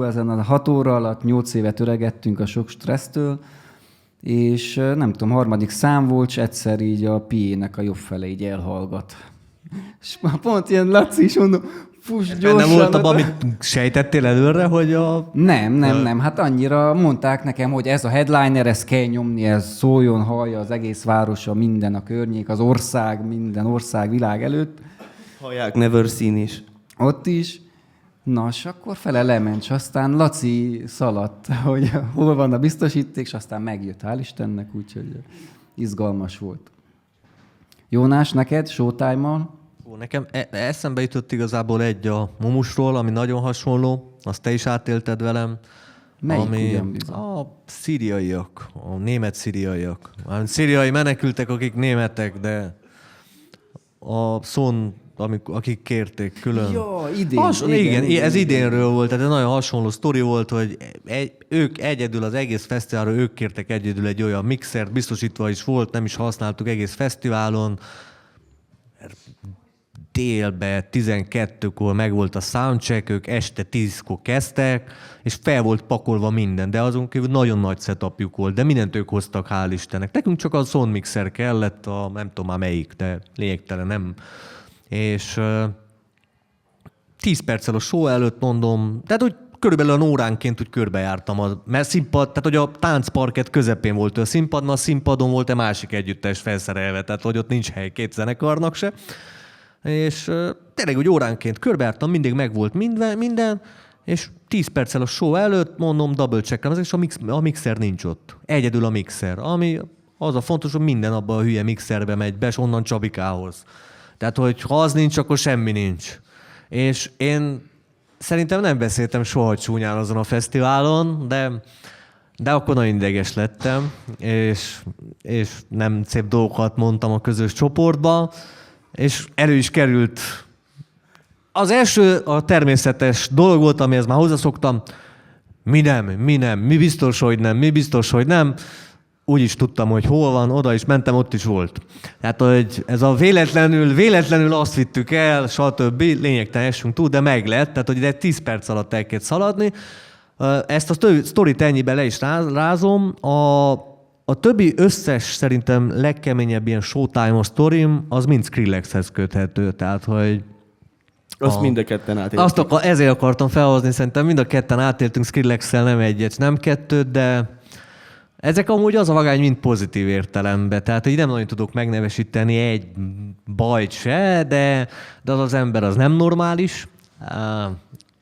ezen a 6 óra alatt 8 évet öregettünk a sok stressztől, és nem tudom, 3. szám volt, és egyszer így a PA-nek a jobb fele így elhallgat. És már pont ilyen Laci is mondom, fuss gyorsan. Nem volt abban, amit sejtettél előre, hogy a... Nem. Hát annyira mondták nekem, hogy ez a headliner, ez kell nyomni, ez szóljon, hallja az egész városa, minden a környék, az ország, minden ország világ előtt. Hallják Never Seen is. Ott is. Na, és akkor fele lement, és aztán Laci szaladt, hogy hol van a biztosíték, és aztán megjött, hál' Istennek, úgyhogy izgalmas volt. Jónás, neked showtime-mal? Nekem eszembe jutott igazából egy a Mumusról, ami nagyon hasonló, azt te is átélted velem. Melyik ami ugyan bizony? a szíriaiak, a német szíriaiak. Szíriai menekültek, akik németek, de a szón, akik kérték külön. Ja, idén. Igen, ez idénről volt, tehát egy nagyon hasonló sztori volt, hogy ők egyedül az egész fesztiválról, ők kértek egyedül egy olyan mixert, biztosítva is volt, nem is használtuk egész fesztiválon. Délbe 12-kor megvolt a soundcheck, ők este 10-kor kezdtek, és fel volt pakolva minden, de azon kívül nagyon nagy setupjuk volt, de mindent ők hoztak, hál' Istennek. Nekünk csak a soundmixer kellett, nem tudom már melyik, de lényegtelen nem. És 10 perccel a show előtt mondom, tehát úgy körülbelül óránként úgy körbejártam, mert színpad, tehát hogy a táncparket közepén volt a színpad, mert a színpadon volt egy másik együttes felszerelve, tehát hogy ott nincs hely 2 zenekarnak se. És tényleg úgy óránként körbejártam, mindig megvolt minden, és 10 perccel a show előtt mondom, double checklem, és a mixer nincs ott. Egyedül a mixer, ami az a fontos, hogy minden abban a hülye mixerbe megy be, és onnan Csabikához. Tehát, hogy ha az nincs, akkor semmi nincs. És én szerintem nem beszéltem soha csúnyán azon a fesztiválon, de akkor nagyon ideges lettem, és nem szép dolgokat mondtam a közös csoportba, és elő is került. Az első a természetes dolog volt, amihez már hozzászoktam. Mi biztos, hogy nem. úgy is tudtam, hogy hol van, oda is mentem, ott is volt. Tehát, hogy ez a véletlenül azt vittük el, stb. Lényegtelen essünk túl, de meg lett, tehát, hogy ide 10 perc alatt el kell szaladni. Ezt a sztorit ennyiben le is rázom. A többi összes szerintem legkeményebb ilyen showtime-os sztorim, az mind Skrillexhez köthető, tehát, hogy Azt mind a ketten átéltük. ezért akartam felhozni, szerintem mind a ketten átéltünk Skrillex-szel, nem egyet, nem kettőt, de ezek amúgy az a vagány mind pozitív értelemben. Tehát így nem nagyon tudok megnevesíteni egy bajt se, de az ember az nem normális.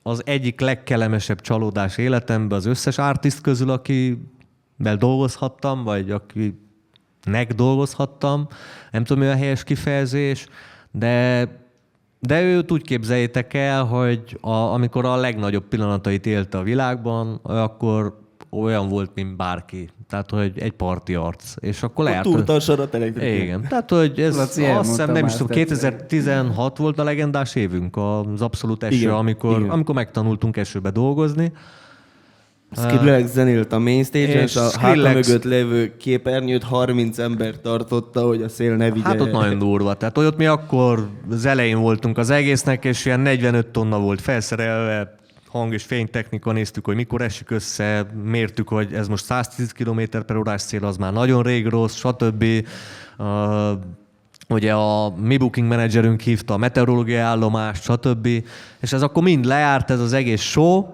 Az egyik legkellemesebb csalódás életemben az összes artist közül, akivel dolgozhattam, vagy akinek dolgozhattam. Nem tudom, mi a helyes kifejezés, de őt úgy képzeljétek el, hogy amikor a legnagyobb pillanatait élte a világban, akkor olyan volt, mint bárki. Tehát, hogy egy parti arc. És akkor lejárt. Túrta a sarat elektrikán. Igen. Tehát, hogy ez Laci azt elmondta hiszem, nem is már tudom, 2016 volt a legendás évünk, az abszolút eső, Igen, amikor megtanultunk esőbe dolgozni. Skrillex zenélt a main stage-en, és a háta Skrillex- mögött lévő képernyőt 30 ember tartotta, hogy a szél ne vigye. Hát ott nagyon durva. Tehát ott mi akkor az elején voltunk az egésznek, és ilyen 45 tonna volt felszerelve, hang- és fénytechnika, néztük, hogy mikor esik össze, mértük, hogy ez most 110 km/h szél, az már nagyon rég rossz, stb. Ugye a mi booking menedzserünk hívta a meteorológiai állomást, stb. És ez akkor mind lejárt, ez az egész show,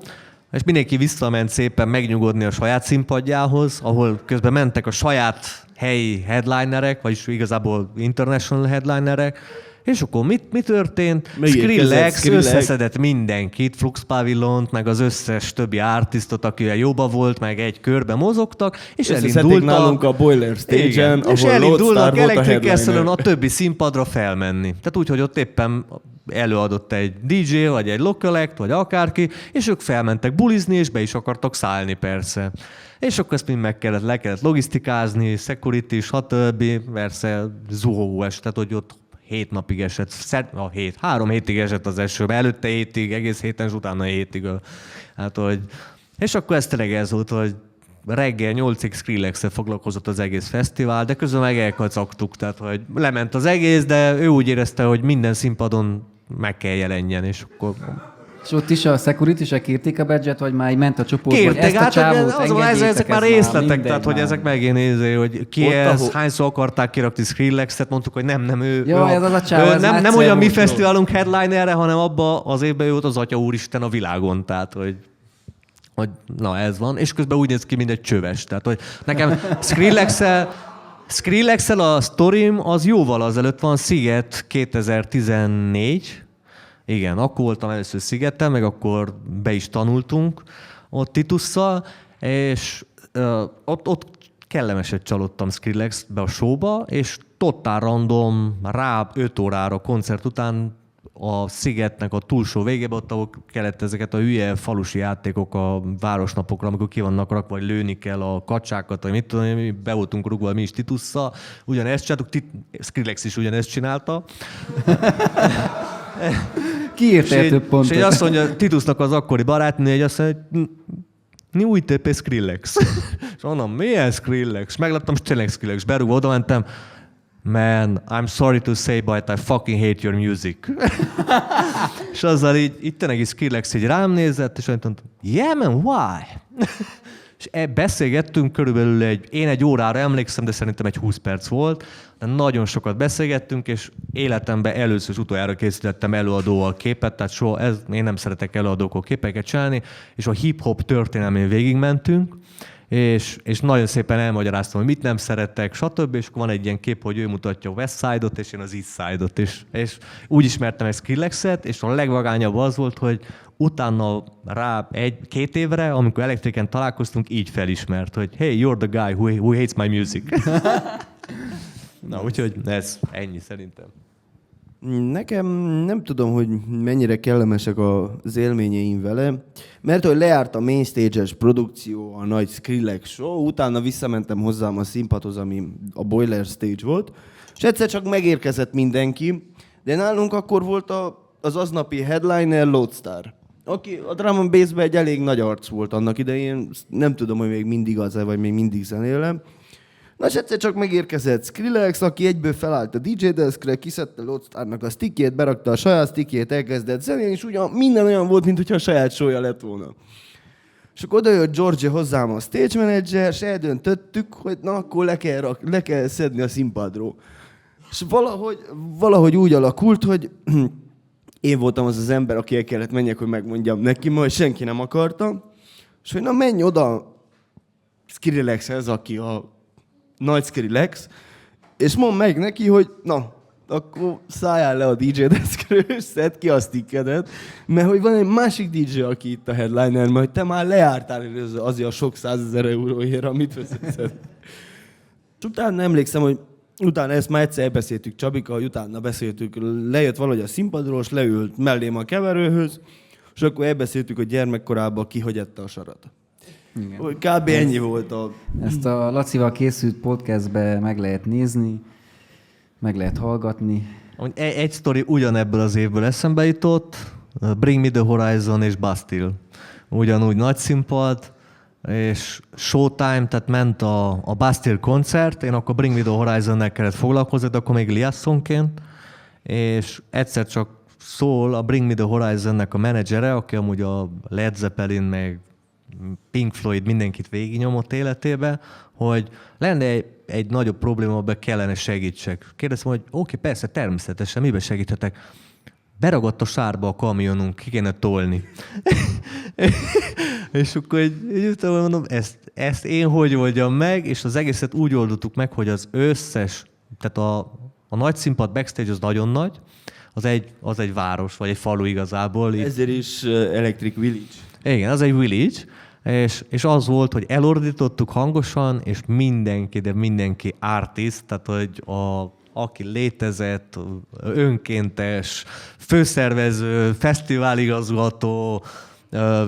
és mindenki visszament szépen megnyugodni a saját színpadjához, ahol közben mentek a saját helyi headlinerek, vagyis igazából international headlinerek, és akkor mi történt? Skrillex összeszedett mindenkit, Flux Pavillont, meg az összes többi artistot, akivel jóba volt, meg egy körbe mozogtak, és elindultak nálunk a Boiler Stage-en, és ahol elindulnak Lodestar volt a Electric Castle-on headliner. a többi színpadra felmenni. Tehát úgy, hogy ott éppen előadott egy DJ, vagy egy local act, vagy akárki, és ők felmentek bulizni, és be is akartak szállni persze. És akkor ezt mind le kellett logisztikázni, security, stb. Persze zuhó est, tehát hogy ott 7 napig esett, 3 hétig esett az eső, előtte hétig, egész héten, és utána hétig. Hát, hogy... És akkor ez tényleg ez volt, hogy reggel 8-ig Skrillex-el foglalkozott az egész fesztivál, de közben meg elkacagtuk, tehát hogy lement az egész, de ő úgy érezte, hogy minden színpadon meg kell jelenjen, és akkor... És ott is a security-sek kérték a badge-et, vagy már így ment a csoport, hogy Kértek, ezt a csávót ezek már részletek, tehát hogy ezek megint hogy ki Ott, ez, ahol- hányszor akarták kirakni Skrillex-et, mondtuk, hogy nem, ő, Ja, ő ez az a csávó, ez már nem egyszer olyan mi volt, jó. fesztiválunk headlinerre, hanem abba az évben ő volt az Atya Úristen a világon, tehát hogy na ez van, és közben úgy néz ki, mint egy csöves, tehát hogy nekem Skrillex-el a sztorim az jóval azelőtt van, Sziget 2014, igen, akkor voltam először Szigeten, meg akkor be is tanultunk ott Titusszal, és ott kellemeset csalódtam Skrillexbe a showba, és totál random, rá 5 órára koncert után a Szigetnek a túlsó végében, ott ahol kellett ezeket a hülye falusi játékok a városnapokra, amikor ki vannak rakva, vagy lőni kell a kacsákat, vagy mit tudom, mi be voltunk rúgva mi is Titusszal, ugyanezt csináltuk, Skrillex is ugyanezt csinálta. Ki írta el több És pontot? így azt mondja Titusnak az akkori barátnő, hogy azt mondja, hogy ni új TP Skrillex. És mondom, milyen Skrillex? Megláttam, és tényleg Skrillex. Berúgva, oda mentem. Man, I'm sorry to say, but I fucking hate your music. És azzal így tényleg is Skrillex így rám nézett, és mondtam, yeah man, why? És beszélgettünk körülbelül én egy órára emlékszem, de szerintem egy 20 perc volt. De nagyon sokat beszélgettünk, és életemben először és utoljára készítettem előadóval képet, tehát én nem szeretek előadókkal képeket csinálni, és a hip-hop történelmén végigmentünk, és nagyon szépen elmagyaráztam, hogy mit nem szeretek, stb. És akkor van egy ilyen kép, hogy ő mutatja a West Side-ot, és én az East Side-ot. És úgy ismertem ezt Skrillexet, és a legvagányabb az volt, hogy utána rá 1-2 évre, amikor Electricen találkoztunk, így felismert, hogy hey, you're the guy who hates my music. Na, úgyhogy ez ennyi szerintem. Nekem nem tudom, hogy mennyire kellemesek az élményeim vele, mert hogy lejárt a main stage-es produkció, a nagy Skrillex show, utána visszamentem hozzám a színpadhoz, ami a Boiler Stage volt, és egyszer csak megérkezett mindenki, de nálunk akkor volt az aznapi headliner Lodestar, aki a drum and bass-ben egy elég nagy arc volt annak idején, nem tudom, hogy még mindig az-e, vagy még mindig zenélem. Na, és egyszer csak megérkezett Skrillex, aki egyből felállt a DJ deskre, kiszedte Lodestarnak a stickjét, berakta a saját stickjét, elkezdett zenélni, és ugyan minden olyan volt, mintha a saját sója lett volna. És akkor odajött George hozzám a stage manager, és eldöntöttük, hogy na, akkor le kell szedni a színpadról. És valahogy úgy alakult, hogy én voltam az ember, aki el kellett menjek, hogy megmondjam neki, majd senki nem akarta. És hogy na, menj oda Skrillexhez, aki a nagy Skrillex, és mondd meg neki, hogy na, akkor szálljál le a DJ deszkről, és szedd ki a stickedet, mert hogy van egy másik DJ, aki itt a headliner, mert te már lejártál azért a sok 100 000 euróért, amit összeszed. És utána emlékszem, hogy utána ezt már egyszer elbeszéltük Csabika, hogy utána beszéltük, lejött valahogy a színpadról, és leült mellém a keverőhöz, és akkor elbeszéltük, hogy gyermekkorában ki hogy ette a sarat. Igen. Hogy kb. Ennyi volt a... Ezt a Lacival készült podcastbe meg lehet nézni, meg lehet hallgatni. Egy sztori ugyanebből az évből eszembe jutott, Bring Me The Horizon és Bastille. Ugyanúgy nagy színpad, és showtime, tehát ment a Bastille koncert, én akkor Bring Me The Horizon-nel kellett foglalkozni, de akkor még liasszonként, és egyszer csak szól a Bring Me The Horizon-nek a menedzsere, aki amúgy a Led Zeppelin, meg Pink Floyd mindenkit végignyomott életébe, hogy lenne egy nagyobb probléma, abban kellene segítsek. Kérdeztem, hogy oké, persze, természetesen, miben segíthetek? Beragadt a sárba a kamionunk, ki kéne tolni. És akkor így mondom, ezt én hogy oldjam meg, és az egészet úgy oldottuk meg, hogy az összes, tehát a nagy színpad backstage az nagyon nagy, az egy város, vagy egy falu igazából. Ezért is Electric Village. Igen, az egy village, és az volt, hogy elordítottuk hangosan, és mindenki artist, tehát hogy aki létezett, önkéntes, főszervező, fesztiváligazgató,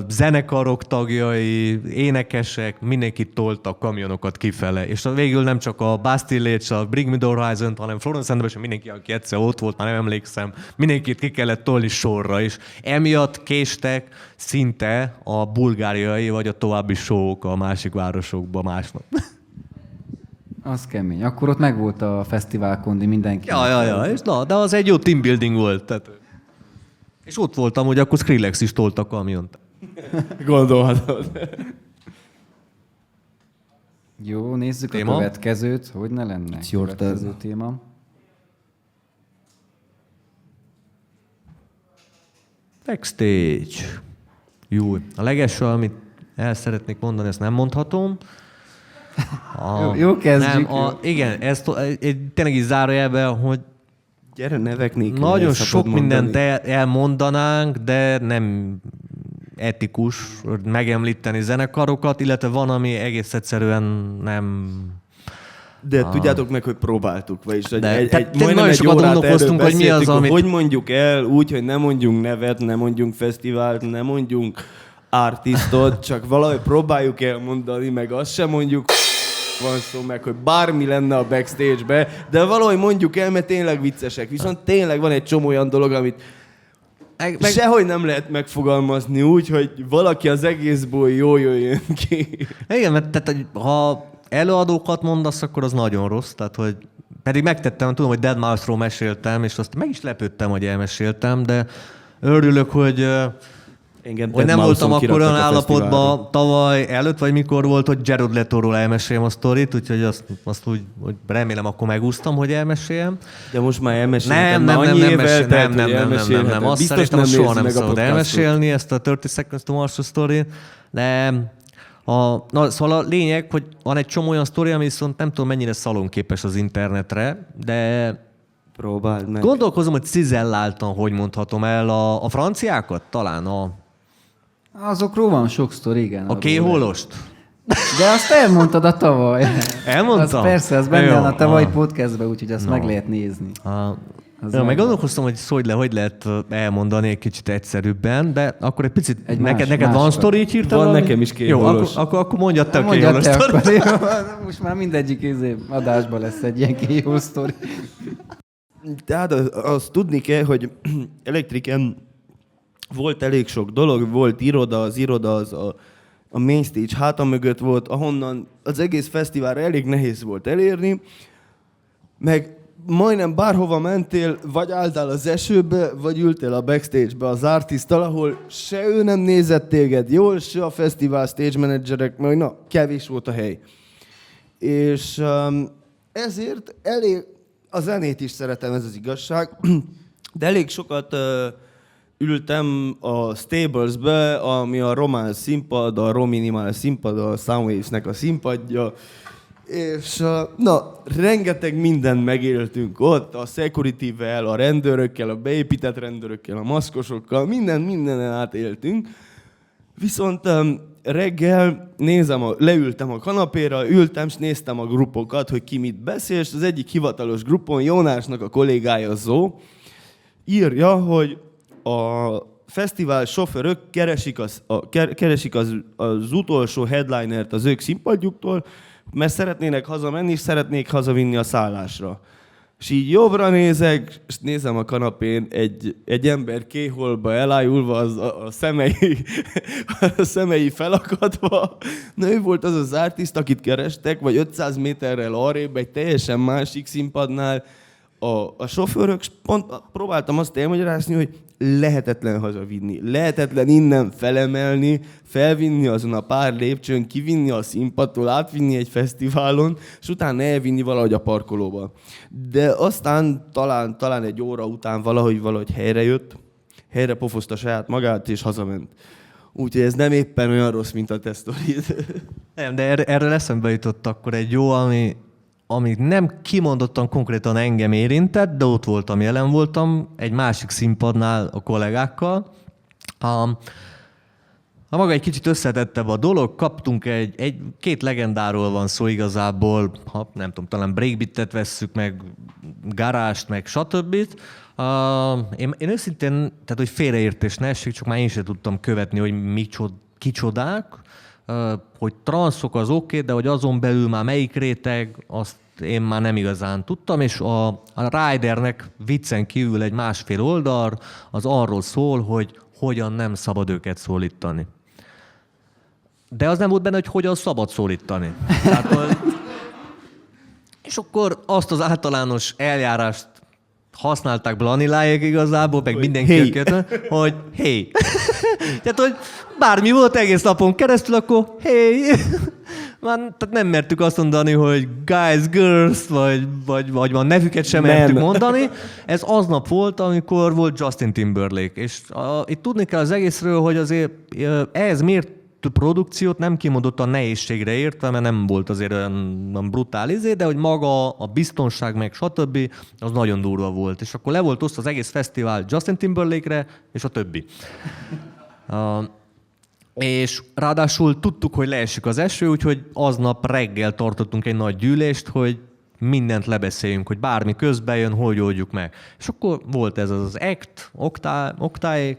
zenekarok tagjai, énekesek, mindenki tolta a kamionokat kifele. És végül nem csak a Bastille-t, a Bring Me The Horizon-t, hanem Florence and the Machine, mindenki, aki egyszer ott volt, már nem emlékszem, mindenkit ki kellett tolni sorra, és emiatt késtek szinte a bulgáriai vagy a további show-ok a másik városokba másnap. Az kemény. Akkor ott megvolt a fesztivál kondi mindenki. Ja, és de az egy jó teambuilding volt. Tehát. És ott voltam, hogy akkor Skrillex is tolt a kamiont. Gondolhatod. Jó, nézzük Téma? a következőt. Hogy ne lenne? It's your Következő turn. téma. Backstage. Jó. A legelső, amit el szeretnék mondani, ezt nem mondhatom. Jó, kezdjük. Igen, ezt tényleg is zárójelben, hogy Gyere, nevek nélkül. nagyon el sok szabad mindent mondani. elmondanánk, de nem etikus megemlíteni zenekarokat, illetve van, ami egész egyszerűen nem... De tudjátok meg, hogy próbáltuk. Vagyis Tehát majdnem nagyon egy sokat órát gondolkoztunk, erről hogy mi az, beszéltük, amit... Hogy mondjuk el úgy, hogy ne mondjunk nevet, ne mondjunk fesztivált, ne mondjunk artistot, csak valahogy próbáljuk elmondani, meg azt sem mondjuk, van szó meg, hogy bármi lenne a backstage-be, de valahogy mondjuk el, mert tényleg viccesek. Viszont tényleg van egy csomó olyan dolog, amit sehogy nem lehet megfogalmazni úgy, hogy valaki az egészból jól jöjjön ki. Igen, mert tehát, ha előadókat mondasz, akkor az nagyon rossz. Tehát, hogy pedig megtettem, tudom, hogy Dead Mouse-ról meséltem, és azt meg is lepődtem, hogy elmeséltem, de örülök, hogy nem voltam akkor olyan állapotban tavaly előtt, vagy mikor volt, hogy Jared Leto-ról elmeséljem a sztorit, úgyhogy azt úgy hogy remélem, akkor megúsztam, hogy elmeséljem. De most már elmeséltem. Nem. Azt Biztos szerintem nem soha nem meg a szabad podcastot. elmesélni, ezt a 30 Seconds to Mars sztorit, de szóval a lényeg, hogy van egy csomó olyan sztori, ami viszont nem tudom, mennyire szalonképes az internetre, de Próbáld meg. gondolkozom, hogy cizelláltan, hogy mondhatom el a franciákat, talán Azokról van sok sztori, igen. a kéholost. De azt elmondtad a tavaly. Elmondtam? Az persze, az benne Jó, van a tavalyi podcastben, úgyhogy azt No. meg lehet nézni. Az Meg megvan. gondolkoztam, hogy lehet elmondani egy kicsit egyszerűbben, de akkor egy picit, Egy neked más- van más- sztori így hirtelen? Van valami? nekem is Jó, kéholos. akkor mondjad te a Mondjad kéholos te sztorit. akkor, jó. Most már mindegyik adásban lesz egy ilyen kéhol sztori. Tehát azt tudni kell, hogy Electricen volt elég sok dolog, volt iroda, az iroda az a a main stage háta mögött volt, ahonnan az egész fesztiválra elég nehéz volt elérni, meg majdnem bárhova mentél, vagy álltál az esőbe, vagy ültél a backstage-be az artisttal, ahol se ő nem nézett téged jól, se a fesztivál stage managerek, mert na, kevés volt a hely. És ezért elég, a zenét is szeretem, ez az igazság, de elég sokat ültem a Stables-be, ami a román színpad, a Rominimál színpad, a Soundwaves-nek a színpadja, és na, rengeteg mindent megéltünk ott, a security-vel, a rendőrökkel, a beépített rendőrökkel, a maszkosokkal, mindenen átéltünk. Viszont reggel leültem a kanapéra, ültem, és néztem a grupokat, hogy ki mit beszél, és az egyik hivatalos grupon Jónásnak a kollégája Zó írja, hogy a fesztivál sofőrök keresik az utolsó headlinert az ők színpadjuktól, mert szeretnének hazamenni, és szeretnék hazavinni a szállásra. És így jobbra nézek, és nézem a kanapén egy ember kéholba elájulva, a szemei felakadva. Na, ő volt az az artist, akit kerestek, vagy 500 méterrel arrébb, egy teljesen másik színpadnál. A sofőrök, pont próbáltam azt elmagyarázni, hogy lehetetlen hazavinni, lehetetlen innen felemelni, felvinni azon a pár lépcsőn, kivinni a színpadtól, átvinni egy fesztiválon, és utána elvinni valahogy a parkolóba. De aztán talán egy óra után valahogy helyre pofozta saját magát, és hazament. Úgyhogy ez nem éppen olyan rossz, mint a te sztorid. Nem, de erről eszembe jutott akkor egy jó, ami nem kimondottan konkrétan engem érintett, de ott voltam, jelen voltam, egy másik színpadnál a kollégákkal. A maga egy kicsit összetettebb a dolog, kaptunk két legendáról van szó igazából, ha nem tudom, talán breakbeatet vesszük, meg garást, meg stb. Én őszintén, tehát hogy félreértés ne essék, csak már én sem tudtam követni, hogy kicsodák, hogy transzok az oké, de hogy azon belül már melyik réteg, azt én már nem igazán tudtam, és a Ridernek viccen kívül egy másfél oldal, az arról szól, hogy hogyan nem szabad őket szólítani. De az nem volt benne, hogy hogyan szabad szólítani. Tehát, és akkor azt az általános eljárást használták Blaniláék igazából, meg mindenki, hogy hey. Tehát, hogy bármi volt egész napon keresztül, akkor hey. Tehát nem mertük azt mondani, hogy guys, girls, vagy a nevüket sem mertük mondani. Ez aznap volt, amikor volt Justin Timberlake. És itt tudni kell az egészről, hogy azért ehhez miért produkciót nem kimondottan nehézségre értve, mert nem volt azért olyan brutál de hogy maga a biztonság meg stb. Az nagyon durva volt. És akkor le volt osztva az egész fesztivál Justin Timberlake-re, és a többi. És ráadásul tudtuk, hogy leesik az eső, úgyhogy aznap reggel tartottunk egy nagy gyűlést, hogy mindent lebeszéljünk, hogy bármi közben jön, hogy oldjuk meg. És akkor volt ez az act, oktáék,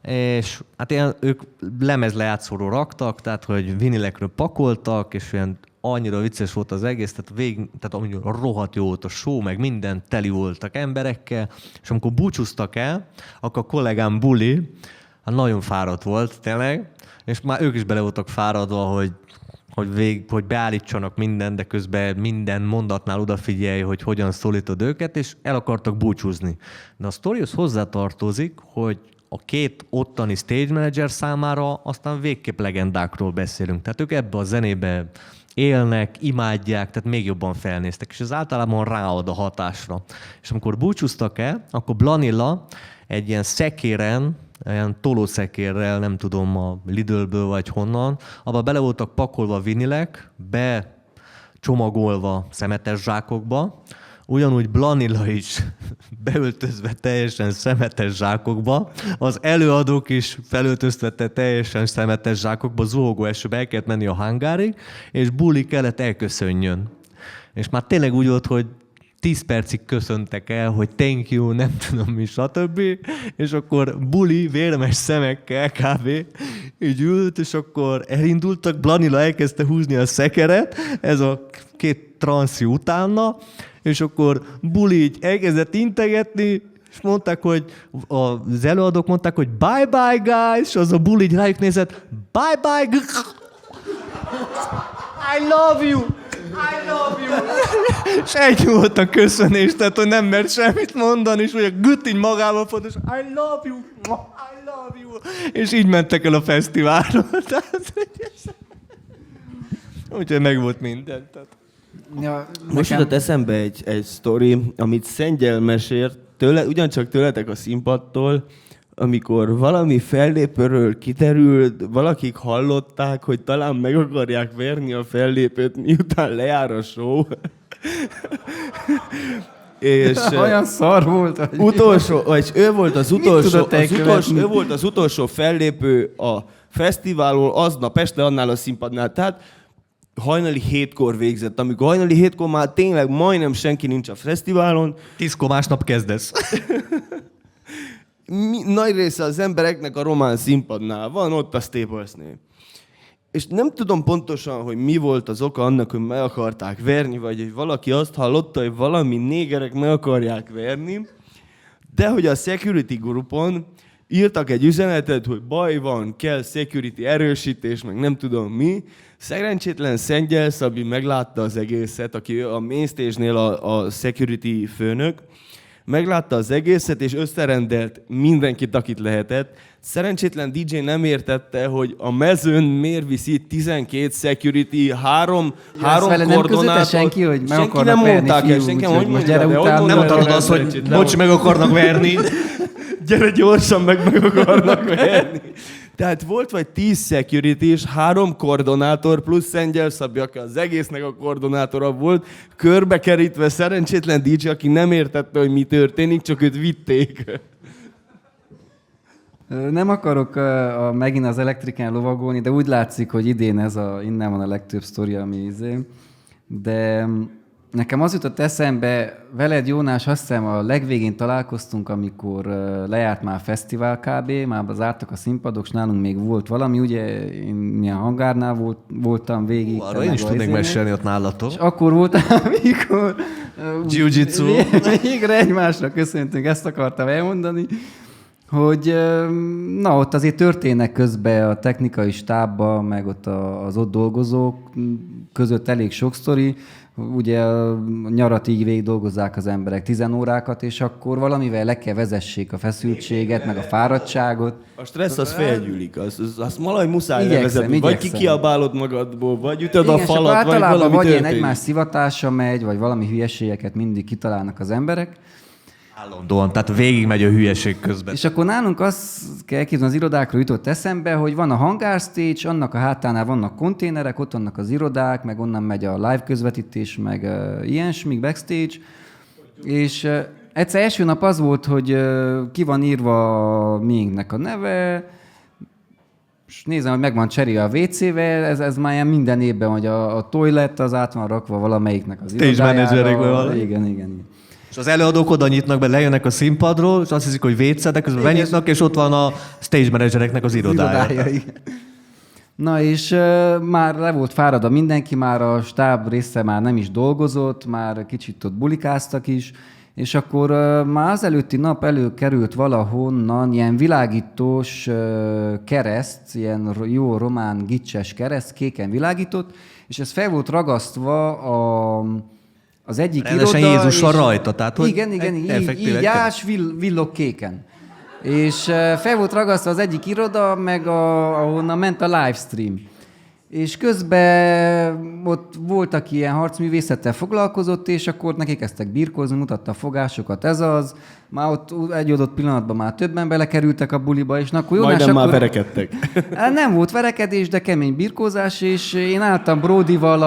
és hát ők lemezlejátszóról raktak, tehát hogy vinilekről pakoltak, és olyan annyira vicces volt az egész, tehát annyira rohadt jó volt a show, meg minden teli voltak emberekkel, és amikor búcsúztak el, akkor a kollégám Buli, hát nagyon fáradt volt tényleg, és már ők is bele voltak fáradva, hogy beállítsanak mindent, de közben minden mondatnál odafigyelj, hogy hogyan szólítod őket, és el akartak búcsúzni. De a sztorihoz hozzátartozik, hogy a két ottani stage manager számára aztán végképp legendákról beszélünk. Tehát ők ebbe a zenébe élnek, imádják, tehát még jobban felnéztek, és ez általában ráad a hatásra. És amikor búcsúztak el, akkor Blanilla egy ilyen szekéren, ilyen tolószekérrel, nem tudom, a Lidlből vagy honnan, abba bele voltak pakolva vinilek, becsomagolva szemetes zsákokba, ugyanúgy Blanilla is beöltözve teljesen szemetes zsákokba, az előadók is felöltöztette teljesen szemetes zsákokba, zuhogó esőbe el kellett menni a hangárig, és Buli kellett elköszönjön. És már tényleg úgy volt, hogy 10 percig köszöntek el, hogy thank you, nem tudom mi, stb. És akkor Buli vérmes szemekkel kb. Így ült, és akkor elindultak, Blanilla elkezdte húzni a szekeret, ez a két transzi utána, és akkor Buli így elkezdett integetni, és mondták, hogy az előadók mondták, hogy bye-bye guys, és az a Buli így rájuk nézett, bye-bye, I love you! I love you! És egy volt a köszönés, tehát hogy nem mert semmit mondani, és hogy a Gütt így magába fog, és I love you! I love you! És így mentek el a fesztiválról. Úgyhogy meg volt minden. Tehát. Ja, Most jutott eszembe egy sztori, amit Szengyel mesélt, ugyancsak tőletek a színpadtól, amikor valami fellépőről kiderült, valakik hallották, hogy talán meg akarják verni a fellépőt, miután lejár a show. És olyan szar volt, hogy... utolsó, vagy ő volt Ő volt az utolsó fellépő a fesztiválon, aznap este annál a színpadnál. Tehát hajnali 7-kor végzett. Amikor hajnali 7-kor már tényleg majdnem senki nincs a fesztiválon. 10-kor másnap kezdesz. Nagy része az embereknek a román színpadnál van, ott a Staplesnél. És nem tudom pontosan, hogy mi volt az oka annak, hogy meg akarták verni, vagy hogy valaki azt hallotta, hogy valami négerek meg akarják verni, de hogy a security groupon írtak egy üzenetet, hogy baj van, kell security erősítés, meg nem tudom mi. Szerencsétlen Szengyel Szabi meglátta az egészet, aki a mainstage-nél a security főnök, meglátta az egészet, és összerendelt mindenkit, akit lehetett. Szerencsétlen DJ nem értette, hogy a mezőn miért viszi 12 security, három kordonátor. Senki, hogy meg senki akarnak nem mondták verni, el, fiú, senki nem úgyhogy most gyere mondták, utána. Nem mondtad azt, hogy bocs, meg akarnak verni. Gyere gyorsan, meg akarnak verni. Tehát volt vagy 10 security és 3 koordinátor plusz Szengyel Szabi, aki az egésznek a koordinátora volt, körbekerítve szerencsétlen DJ, aki nem értette, hogy mi történik, csak őt vitték. Nem akarok megint az elektrikán lovagolni, de úgy látszik, hogy idén innen van a legtöbb sztori, ami de nekem az jutott eszembe, veled Jónás, azt hiszem a legvégén találkoztunk, amikor lejárt már a fesztivál kb., már zártak a színpadok, és nálunk még volt valami, ugye én milyen hangárnál voltam végig. Arra én is tudnék mesélni ott nálatok. És akkor voltam, amikor Jiu-jitsu. Végre egymásra köszöntünk, ezt akartam elmondani, hogy na ott azért történnek közben a technikai stábban, meg ott az ott dolgozók között elég sok sztori. Ugye nyarat így végig dolgozzák az emberek 10 órákat, és akkor valamivel le kell vezessék a feszültséget, meg a fáradtságot. A stressz az felgyűlik, azt valahogy muszáj levezetni. Vagy kikiabálod magadból, vagy ütöd a falat, vagy valami vagy történik. egymás szivatása megy, vagy valami hülyeségeket mindig kitalálnak az emberek. Állandóan, tehát végigmegy a hülyeség közben. És akkor nálunk azt kell elképzelni, az irodákról jutott eszembe, hogy van a hangar stage, annak a hátánál vannak konténerek, ott vannak az irodák, meg onnan megy a live közvetítés, meg ilyesmi, backstage. És egyszer első nap az volt, hogy ki van írva a miénknek a neve, és nézem, hogy meg van cserélve a WC-vel, ez már ilyen minden évben, hogy a toilet az át van rakva valamelyiknek az irodájára. Igen. És az előadók oda nyitnak be, lejönnek a színpadról, és azt hiszik, hogy WC, de közben benyitnak, és ott van a stage managereknek az irodája. Igen. Na és már le volt fáradva mindenki, már a stáb része már nem is dolgozott, már kicsit ott bulikáztak is, és akkor már az előtti nap előkerült valahonnan ilyen világítós kereszt, ilyen jó román gicses kereszt, kéken világított, és ez fel volt ragasztva az egyik rendesen iroda... Jézussal rajta, tehát hogy... Igen, így ás, villog kéken. És fel volt ragasztva az egyik iroda, meg ahonnan ment a livestream. És közben ott voltak ilyen harcművészettel foglalkozott, és akkor neki kezdtek birkózni, mutatta a fogásokat, ez az. Már ott egy adott pillanatban már többen belekerültek a buliba, és akkor Jónás majdnem akkor... már verekedtek. Nem volt verekedés, de kemény birkózás, és én álltam Bródival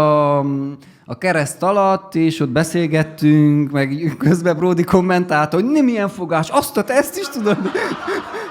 a kereszt alatt, és ott beszélgettünk, meg közben Bródi kommentálta, hogy nem ilyen fogás, ezt is tudod.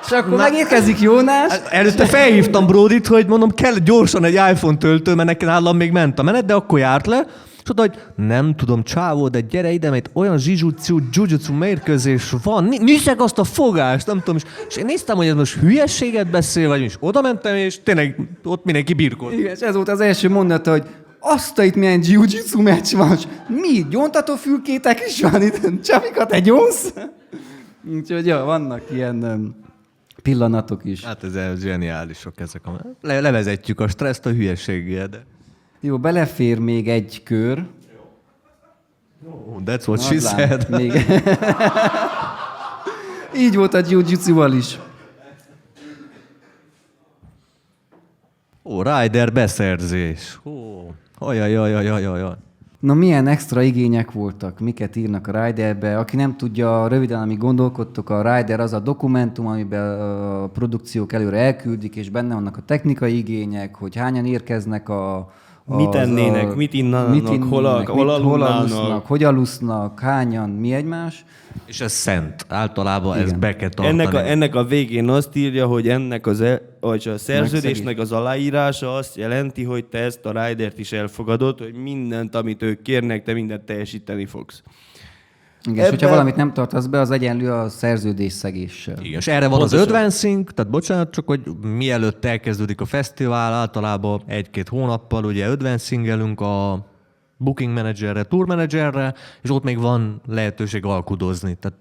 És akkor megérkezik Jónás. Előtte felhívtam Bródit, hogy mondom, kell gyorsan egy iPhone töltő, mert nálam még ment a menet, de akkor járt le. És oda, hogy nem tudom, csávó, de gyere ide, mert olyan jiu-jitsu mérkőzés van. Nyissák azt a fogást, nem tudom. És én néztem, hogy ez most hülyességet beszél, vagy is oda mentem, és tényleg ott mindenki birkolt. Igen, és ez volt az első mondata, hogy azt itt milyen jiu-jitsu meccs van, és mi, gyóntatófülkétek is van itt, Csavika, te gyónsz? Úgyhogy ja, vannak ilyen pillanatok is. Hát ez zseniálisok ezek. Levezetjük a stresszt a hülyeséggel, de... Jó, belefér még egy kör. Oh, that's what she Nadlán, said. még. Így volt a jiu-jitsuval is. Ó, Rider beszerzés. Ajajajajajajaj. Na, milyen extra igények voltak? Miket írnak a Riderbe? Aki nem tudja, röviden, amíg gondolkodtok, a Rider az a dokumentum, amiben a produkciók előre elküldik, és benne vannak a technikai igények, hogy hányan érkeznek Mit ennének, mit innának, hol alusznak, hogy alusznak, hányan, mi egymás. És ez szent. Általában Igen. ezt be kell tartani. Ennek a végén azt írja, hogy ennek vagy a szerződésnek az aláírása azt jelenti, hogy te ezt a Ridert is elfogadod, hogy mindent, amit ők kérnek, te mindent teljesíteni fogsz. Igen, és hogyha valamit nem tartasz be, az egyenlő a szerződésszegéssel. Igen, és erre van Pontosan. az advancing, tehát bocsánat, csak hogy mielőtt elkezdődik a fesztivál, általában 1-2 hónappal ugye advancingelünk a booking managerre, tour managerre, és ott még van lehetőség alkudozni. Tehát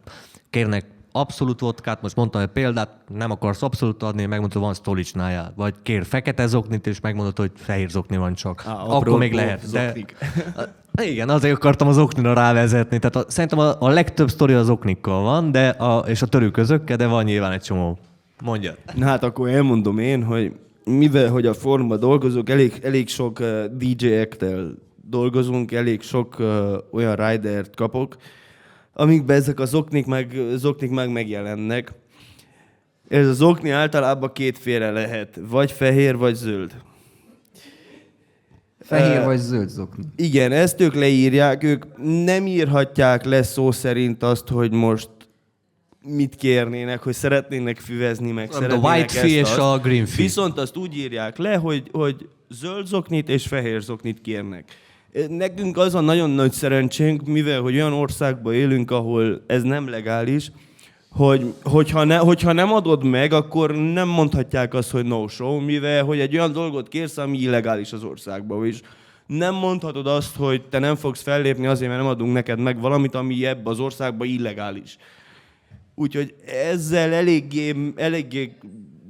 kérnek abszolút vodkát, most mondtam egy példát, nem akarsz abszolút adni, megmondod, van stolicsnája. Vagy kér fekete zoknit, és megmondod, hogy fehér zokni van csak. Akkor még lehet. De, igen, azért akartam az oknira rávezetni. Tehát szerintem a legtöbb sztori az oknikkal van, és a törőközökkel, de van nyilván egy csomó. Mondjad. Na hát akkor elmondom én, hogy mivel hogy a formban dolgozok, elég sok DJ-ekkel dolgozunk, elég sok olyan ridert kapok, amikben ezek az oknik meg megjelennek. Ez az okni általában kétféle lehet, vagy fehér, vagy zöld. Fehér vagy zöld zokni. Igen, ezt ők leírják, ők nem írhatják le szó szerint azt, hogy most mit kérnének, hogy szeretnének füvezni, meg A szeretnének white fee ezt, és a green fee. Viszont azt úgy írják le, hogy zöld zoknit és fehér zoknit kérnek. Nekünk az a nagyon nagy szerencsénk, mivel hogy olyan országban élünk, ahol ez nem legális, hogyha nem adod meg, akkor nem mondhatják azt, hogy no show, mivel hogy egy olyan dolgot kérsz, ami illegális az országban. És nem mondhatod azt, hogy te nem fogsz fellépni azért, mert nem adunk neked meg valamit, ami ebbe az országban illegális. Úgyhogy ezzel eléggé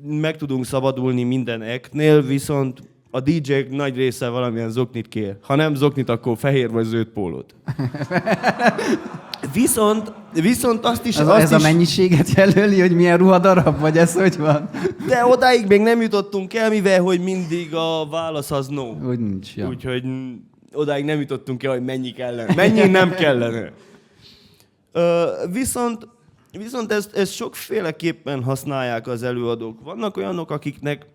meg tudunk szabadulni minden act-nél, viszont a DJ-k nagy része valamilyen zoknit kér. Ha nem zoknit, akkor fehér vagy zöld pólót. Viszont azt is... Ez a mennyiséget jelöli, hogy milyen ruhadarab, vagy ez hogy van? De odáig még nem jutottunk el, mivel hogy mindig a válasz az no. Úgy nincs, ja. Úgyhogy odáig nem jutottunk el, hogy mennyi kellene. Mennyi nem kellene. Viszont ezt sokféleképpen használják az előadók. Vannak olyanok, akiknek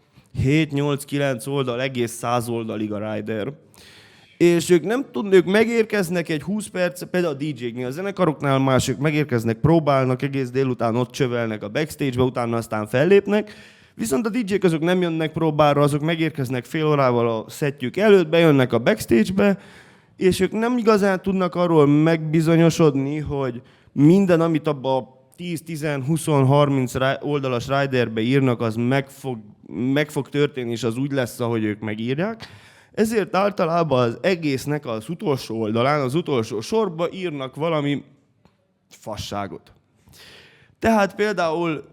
7-8-9 oldal, egész 100 oldalig a rider. És ők megérkeznek egy 20 perc, például a DJ-knél, a zenekaroknál mások megérkeznek, próbálnak, egész délután ott csövelnek a backstage-be, utána aztán fellépnek. Viszont a DJ-k azok nem jönnek próbára, azok megérkeznek fél órával a szettjük előtt, bejönnek a backstage-be, és ők nem igazán tudnak arról megbizonyosodni, hogy minden, amit abba a 10-10-20-30 oldalas riderbe írnak, az meg fog történni, és az úgy lesz, ahogy ők megírják. Ezért általában az egésznek az utolsó oldalán, az utolsó sorba írnak valami fasságot. Tehát például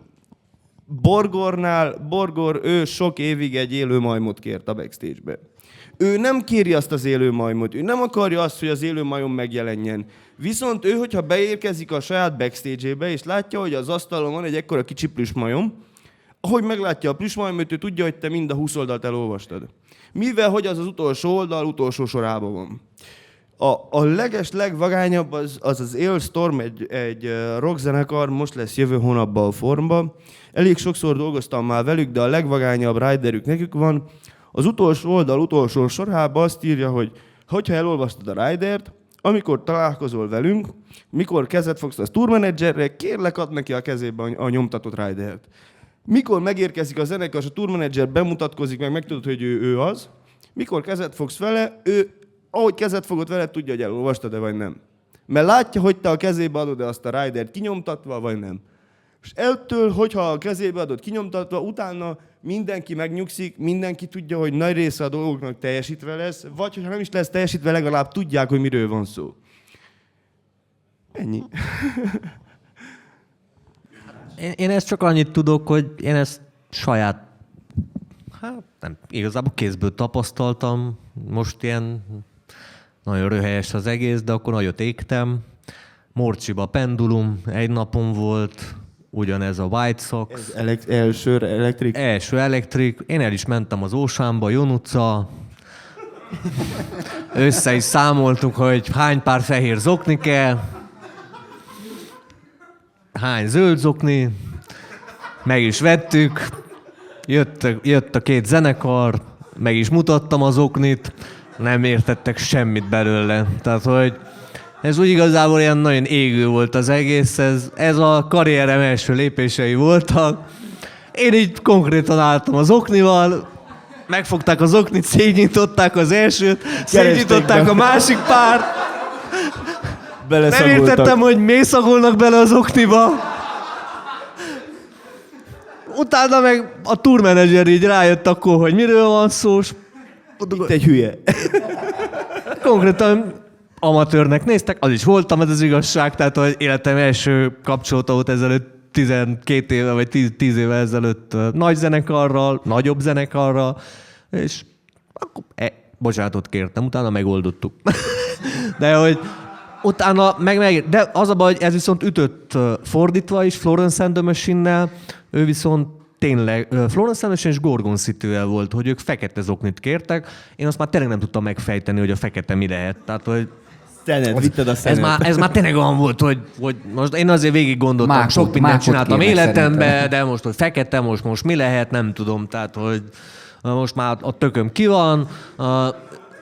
Borgor ő sok évig egy élő majmot kért a backstage-be. Ő nem kéri azt az élő majmot, ő nem akarja azt, hogy az élő majom megjelenjen. Viszont ő, hogyha beérkezik a saját backstage-ébe, és látja, hogy az asztalon van egy ekkora kicsi plüsmajom, ahogy meglátja a plüsmajmot, ő tudja, hogy te mind a 20 oldalt elolvastad. Mivel, hogy az utolsó oldal utolsó sorában van. A legvagányabb az Ailstorm, egy rockzenekar, most lesz jövő hónapban a formban. Elég sokszor dolgoztam már velük, de a legvagányabb riderük nekük van. Az utolsó oldal utolsó sorában azt írja, hogy hogyha elolvastad a ridert, amikor találkozol velünk, mikor kezet fogsz a tourmanagerre, kérlek add neki a kezébe a nyomtatott ridert. Mikor megérkezik a zenekar, és a tourmanager bemutatkozik, meg megtudod, hogy ő az, mikor kezet fogsz vele, ő, ahogy kezet fogod vele, tudja, hogy elolvastad-e vagy nem. Mert látja, hogy te a kezébe adod-e azt a ridert kinyomtatva, vagy nem. És ettől, hogyha a kezébe adod kinyomtatva, utána mindenki megnyugszik, mindenki tudja, hogy nagy része a dolgoknak teljesítve lesz, vagy hogyha nem is lesz teljesítve, legalább tudják, hogy miről van szó. Ennyi. Én ezt csak annyit tudok, hogy én ezt saját Hát nem, igazából kézből tapasztaltam, most ilyen nagyon röhelyes az egész, de akkor nagyot égtem. Morcsiba pendulum, egy napon volt, ugyanez a White Sox. Első elektrik. Első elektrik. Én el is mentem az Ósánba, Jon utca. Össze is számoltuk, hogy hány pár fehér zokni kell, hány zöld zokni. Meg is vettük. Jött a két zenekar, meg is mutattam az oknit, nem értettek semmit belőle. Tehát, hogy ez úgy igazából ilyen nagyon égő volt az egész, ez a karrierem első lépései voltak. Én így konkrétan álltam az oknival, megfogták az oknit, szétnyitották az elsőt, szétnyitották a másik párt. Nem értettem, hogy miért szagolnak bele az okniba. Utána meg a tourmanager így rájött akkor, hogy miről van szó. Itt egy hülye. Konkrétan amatőrnek néztek, az is voltam, ez az igazság, tehát hogy életem első kapcsolata volt ezelőtt 12 éve, vagy 10 éve ezelőtt nagy zenekarral, nagyobb zenekarral, és akkor bocsánatot kértem, utána megoldottuk. De hogy utána de az a baj, hogy ez viszont ütött fordítva is, Florence and the Machine-nel, ő viszont tényleg, Florence and the Machine és Gorgon City-vel volt, hogy ők fekete zoknit kértek, én azt már tényleg nem tudtam megfejteni, hogy a fekete mi lehet. Tehát, hogy Vitted a szenet. ez már tényleg olyan volt, hogy most én azért végig gondoltam, sok mindent csináltam életemben, de most, hogy fekete, most mi lehet, nem tudom. Tehát, hogy most már a tököm ki van.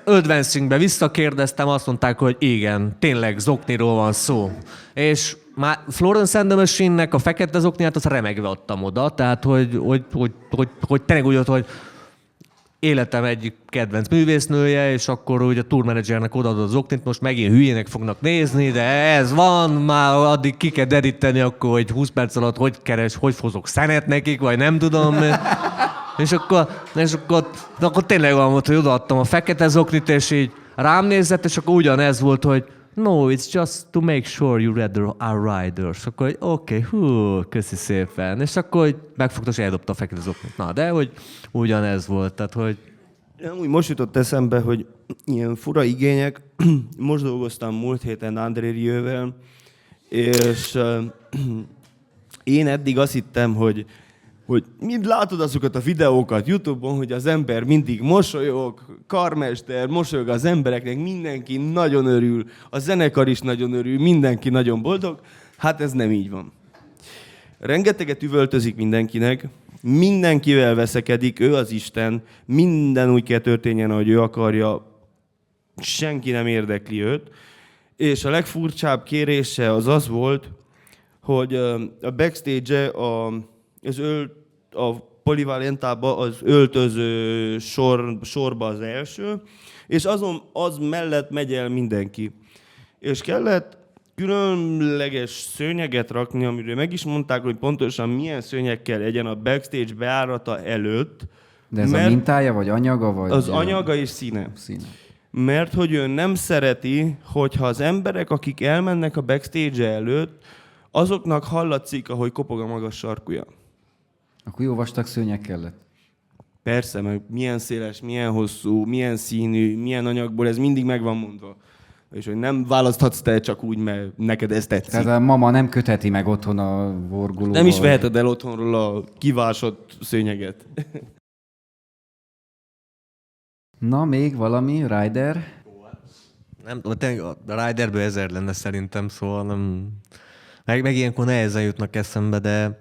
Advancingbe visszakérdeztem, azt mondták, hogy igen, tényleg zokniról van szó. És már Florence and the Machine-nek a fekete zokniát, azt remegve adtam oda, tehát hogy tényleg úgy volt, hogy életem egyik kedvenc művésznője, és akkor úgy a tourmanagernek odaadod az oknit, most megint hülyének fognak nézni, de ez van, már addig ki kell deríteni, akkor hogy 20 perc alatt hogy hozok szenet nekik, vagy nem tudom. És akkor tényleg van volt, hogy odaadtam a fekete zoknit, és így rám nézett, és akkor ugyanez volt, hogy no, it's just to make sure you read our riders. Akkor oké, köszi szépen. És akkor megfogta, és eldobta a fekete zoknit. Na, de hogy ugyanez volt, tehát hogy... Úgy most jutott eszembe, hogy ilyen fura igények. Most dolgoztam múlt héten André Rieuvel, és én eddig azt hittem, hogy mind látod azokat a videókat YouTube-on, hogy az ember mindig mosolyog, karmester, mosolyog az embereknek, mindenki nagyon örül, a zenekar is nagyon örül, mindenki nagyon boldog. Hát ez nem így van. Rengeteget üvöltözik mindenkinek, mindenkivel veszekedik, ő az Isten, minden úgy kell történjen, ahogy ő akarja, senki nem érdekli őt. És a legfurcsább kérése az volt, hogy a backstage-e a Polivalentába az öltöző sorba az első, és az mellett megy el mindenki. És kellett különleges szőnyeget rakni, amiről meg is mondták, hogy pontosan milyen szőnyeg kell legyen a backstage beárata előtt. De ez a mintája, vagy anyaga? Vagy az anyaga és színe. Mert hogy ő nem szereti, hogyha az emberek, akik elmennek a backstage előtt, azoknak hallatszik, ahogy kopog a magas sarkúja. Akkor jó vastag szőnyeg kellett. Persze, meg milyen széles, milyen hosszú, milyen színű, milyen anyagból, ez mindig meg van mondva. És hogy nem választhatsz te csak úgy, mert neked ez tetszik. Tehát a mama nem kötheti meg otthon a vorgulóval. Nem is veheted el otthonról a kivásott szőnyeget. Na, még valami, Rider? Nem tudom, tényleg a Riderből 1000 lenne szerintem, szóval nem... Meg ilyenkor nehezen jutnak eszembe, de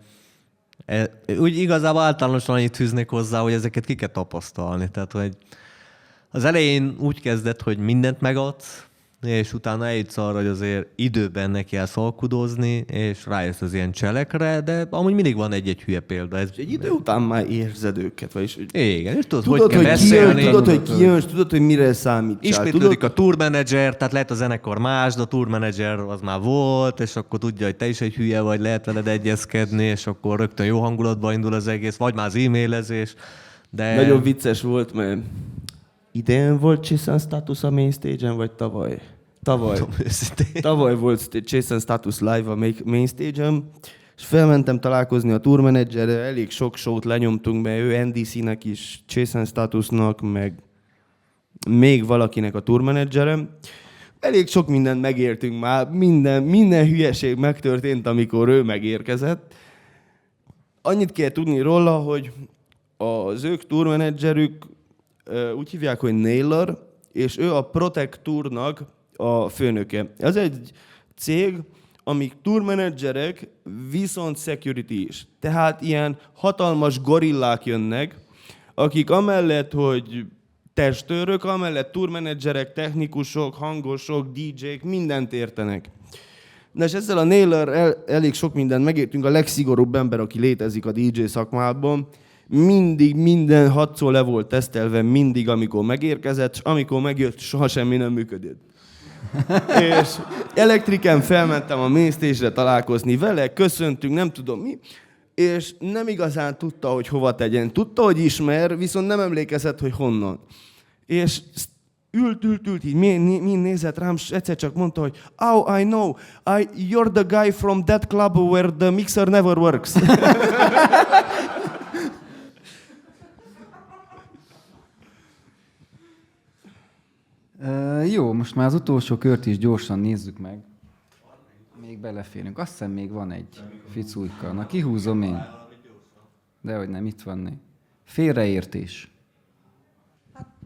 úgy igazából általánosan annyit fűznék hozzá, hogy ezeket ki kell tapasztalni. Tehát, hogy az elején úgy kezdett, hogy mindent megadsz, és utána eljutsz arra, hogy azért időben neki kell szalkudozni, és rájössz az ilyen cselekre, de amúgy mindig van egy-egy hülye példa. Ez egy idő után már érzed őket, vagyis... Igen, és tudod, hogy kell beszélni. Tudod, hogy kijön, tudod, hogy mire számítsál. Ismétlődik a tourmanager, tehát lehet a zenekar más, de a tourmanager az már volt, és akkor tudja, hogy te is egy hülye vagy, lehet veled egyezkedni, és akkor rögtön jó hangulatba indul az egész, vagy már az e-mailezés. De... Nagyon vicces volt, mert idén volt Jason Status a main stage-en, vagy tavaly? Tavaly volt Jason Status live a main stage-en, és felmentem találkozni a tourmenedzserrel, elég sok show-t lenyomtunk, mert ő NDC-nek is, Chase and Statusnak, meg még valakinek a tourmenedzsere. Elég sok mindent megértünk már, minden hülyeség megtörtént, amikor ő megérkezett. Annyit kell tudni róla, hogy az ők tourmenedzserük úgy hívják, hogy Naylor, és ő a Protect Tournak a főnöke. Ez egy cég, amik tourmenedzserek, viszont security is. Tehát ilyen hatalmas gorillák jönnek, akik amellett, hogy testőrök, amellett tourmenedzserek, technikusok, hangosok, DJ-k, mindent értenek. Na és ezzel a Naylor elég sok mindent megértünk, a legszigorúbb ember, aki létezik a DJ szakmában. Mindig minden 6-szor le volt tesztelve, mindig, amikor megérkezett, és amikor megjött, soha semmi nem működött. És elektriken felmentem a main stage-re találkozni vele, köszöntünk, nem tudom mi, és nem igazán tudta, hogy hova tegyen. Tudta, hogy ismer, viszont nem emlékezett, hogy honnan. És ült, így mind nézett rám, és egyszer csak mondta, hogy oh, I know, you're the guy from that club where the mixer never works. Jó, most már az utolsó kört is gyorsan nézzük meg. Még beleférünk. Azt hiszem még van egy ficújka. Na, kihúzom én. Dehogy nem, itt van. Félreértés.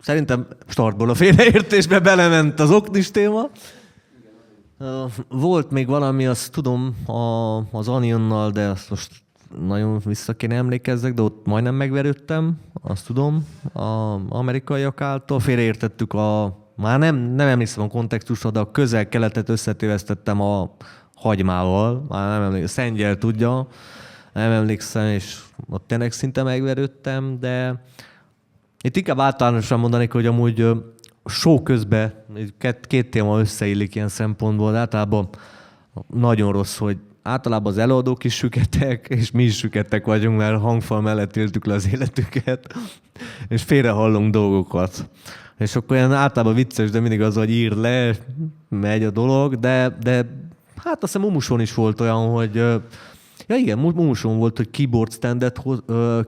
Szerintem startból a félreértésbe belement az oknis téma. Volt még valami, azt tudom, az Onionnal, de azt most nagyon vissza kéne emlékezzek, de ott majdnem megverődtem, azt tudom, az amerikaiak által. Félreértettük már nem emlékszem a kontextusra, de a közel-keletet összetévesztettem a hagymával, már nem emlékszem, Szengyel tudja, nem emlékszem, és ott tényleg szinte megverődtem, de itt inkább általánosan mondanék, hogy amúgy show közben két téma összeillik ilyen szempontból, de általában nagyon rossz, hogy általában az előadók is süketek, és mi is süketek vagyunk, mert hangfal mellett éltük le az életüket, és félrehallunk dolgokat. És akkor olyan általában vicces, de mindig az, hogy ír le, megy a dolog, de hát azt hiszem Mumuson is volt olyan, hogy ja igen, Mumuson volt, hogy keyboard standet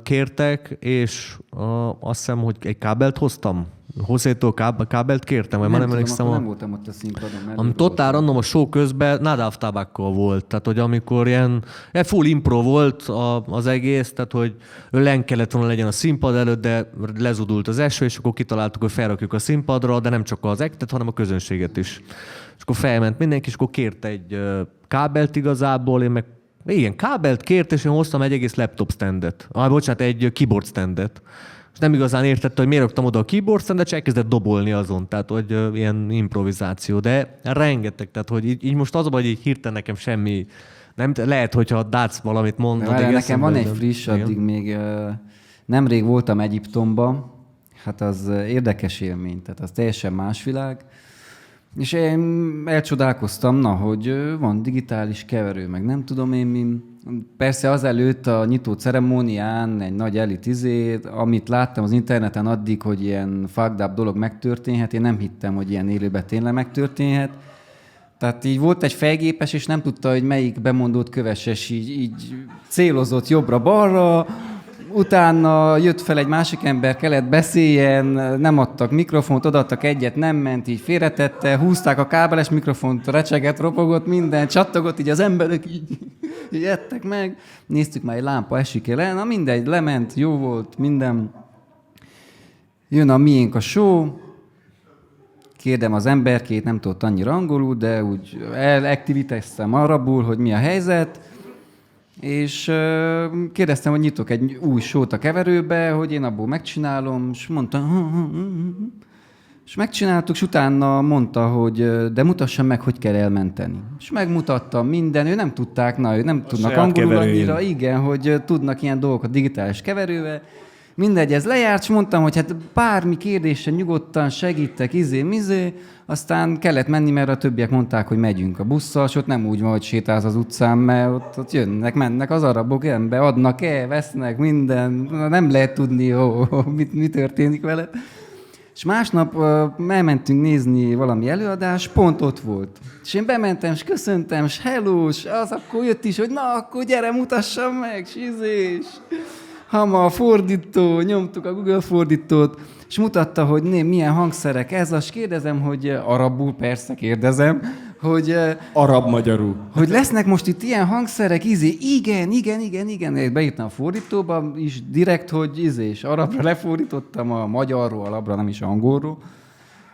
kértek, és azt hiszem, hogy egy kábelt hoztam. Hozzétól kábelt kértem, vagy már nem emlékszem. Nem voltam ott a színpadon. Amit totál random a show közben Nadav Tabákkal volt. Tehát, hogy amikor ilyen full impro volt az egész, tehát, hogy len kellett volna legyen a színpad előtt, de lezudult az eső, és akkor kitaláltuk, hogy felrakjuk a színpadra, de nem csak az actet, hanem a közönséget is. És akkor felment mindenki, és akkor kért egy kábelt igazából, én meg igen, kábelt kért, és én hoztam egy egész laptop standet. Egy keyboard standet. És nem igazán értette, hogy miért raktam oda a keyboard standet, és elkezdett dobolni azon. Tehát, hogy ilyen improvizáció. De rengeteg. Tehát, hogy így most az a baj, hogy így hirtelen nekem semmi... Nem, lehet, hogyha Dács valamit mond. Nekem van egy friss, addig még nemrég voltam Egyiptomban. Hát az érdekes élmény, tehát az teljesen más világ. És én elcsodálkoztam, hogy van digitális keverő, meg nem tudom én mi. Persze azelőtt a nyitó ceremónián egy nagy elit amit láttam az interneten addig, hogy ilyen fucked up dolog megtörténhet, én nem hittem, hogy ilyen élőben tényleg megtörténhet. Tehát így volt egy fejgépes, és nem tudta, hogy melyik bemondót kövesses, így célozott jobbra-balra, utána jött fel egy másik ember, kellett beszéljen, nem adtak mikrofont, odaadtak egyet, nem ment, így félretette, húzták a kábeles mikrofont, recsegett, ropogott, minden, csattogott, így az emberek így ettek meg. Néztük már, egy lámpa esik el, na mindegy, lement, jó volt, minden. Jön a miénk a show, kérdem az emberkét, nem tudott annyira angolul, de úgy elaktiviteztem arabul, hogy mi a helyzet, és kérdeztem, hogy nyitok egy új sót a keverőbe, hogy én abból megcsinálom, és mondta, és megcsináltuk, és utána mondta, hogy de mutassam meg, hogy kell elmenteni. És megmutattam minden, ő nem tudták, ők nem tudnak angolul annyira, igen, hogy tudnak ilyen dolgokat digitális keverővel. Mindegy, ez lejárt, és mondtam, hogy hát bármi kérdésre nyugodtan segítek, aztán kellett menni, mert a többiek mondták, hogy megyünk a busszal, és ott nem úgy van, hogy sétálsz az utcán, mert ott jönnek, mennek az arabok, ember, adnak vesznek, minden, nem lehet tudni, mi történik vele. És másnap elmentünk nézni valami előadás, pont ott volt. És én bementem, és köszöntem, és hello, és az akkor jött is, hogy na, akkor gyere, mutassam meg, és hama, fordító, nyomtuk a Google fordítót, és mutatta, hogy milyen hangszerek ez, és kérdezem, hogy arabul, persze kérdezem, hogy... Arab-magyarul. Hogy lesznek most itt ilyen hangszerek, igen. Beírtam a fordítóba is direkt, hogy és arabra lefordítottam a magyarról, arabra, nem is angolról,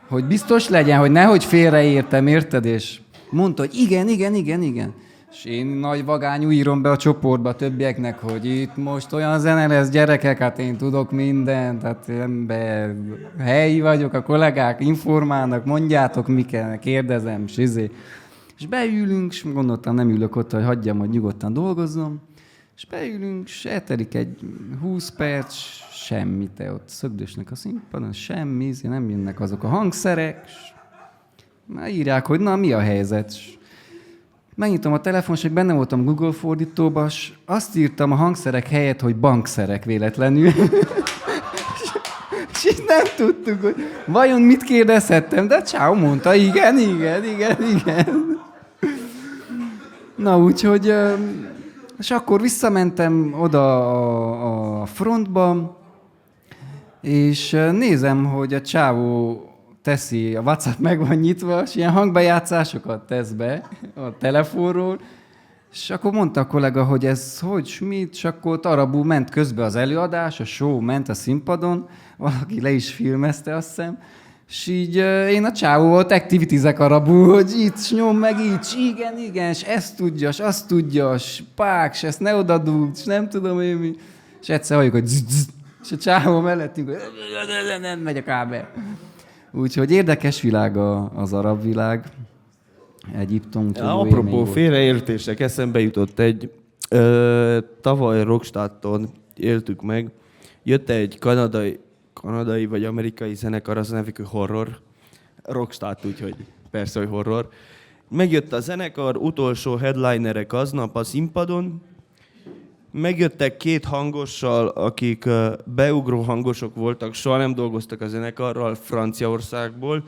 hogy biztos legyen, hogy nehogy félreértem, érted? És mondta, hogy igen. És én nagy vagányú írom be a csoportba a többieknek, hogy itt most olyan zene lesz, gyerekek, hát én tudok mindent, hát ember, helyi vagyok, a kollégák informálnak, mondjátok, mi kell, kérdezem, és beülünk, és gondoltam, nem ülök ott, hogy hagyjam, hogy nyugodtan dolgozzom, és beülünk, és eltelik egy 20 perc, semmi, te ott szögdösnek a színpadon, semmi, nem jönnek azok a hangszerek, és már írják, hogy na, mi a helyzet, megnyitom a telefont, és benne voltam Google fordítóba, és azt írtam a hangszerek helyett, hogy bankszerek véletlenül. És így nem tudtuk, hogy vajon mit kérdezhettem, de Csáó mondta, igen. Na úgyhogy, és akkor visszamentem oda a frontba, és nézem, hogy a csávó teszi, a WhatsApp meg van nyitva, és ilyen hangbejátszásokat tesz be a telefonról, és akkor mondta a kollega, hogy ez hogy, mit, és akkor ott arabul ment közbe az előadás, a show ment a színpadon, valaki le is filmezte, azt hiszem, és így én a csávóval activitizek arabul, hogy itt, nyom meg így, igen, és ezt tudja, és azt tudja, és pák, és ezt ne odadugd, és nem tudom én mi. És egyszer halljuk, hogy és a csávó mellettünk, hogy nem megy a kábel. Úgyhogy érdekes világ az arab világ. Egyiptom. Apropó félreértések, eszembe jutott egy tavaly Rockstadton éltük meg. Jött egy kanadai vagy amerikai zenekar, az nevük Horror. Rockstadt, úgyhogy persze, hogy horror. Megjött a zenekar, utolsó headlinerek aznap a színpadon. Megjöttek 2 hangossal, akik beugró hangosok voltak, soha nem dolgoztak a zenekarral, Franciaországból.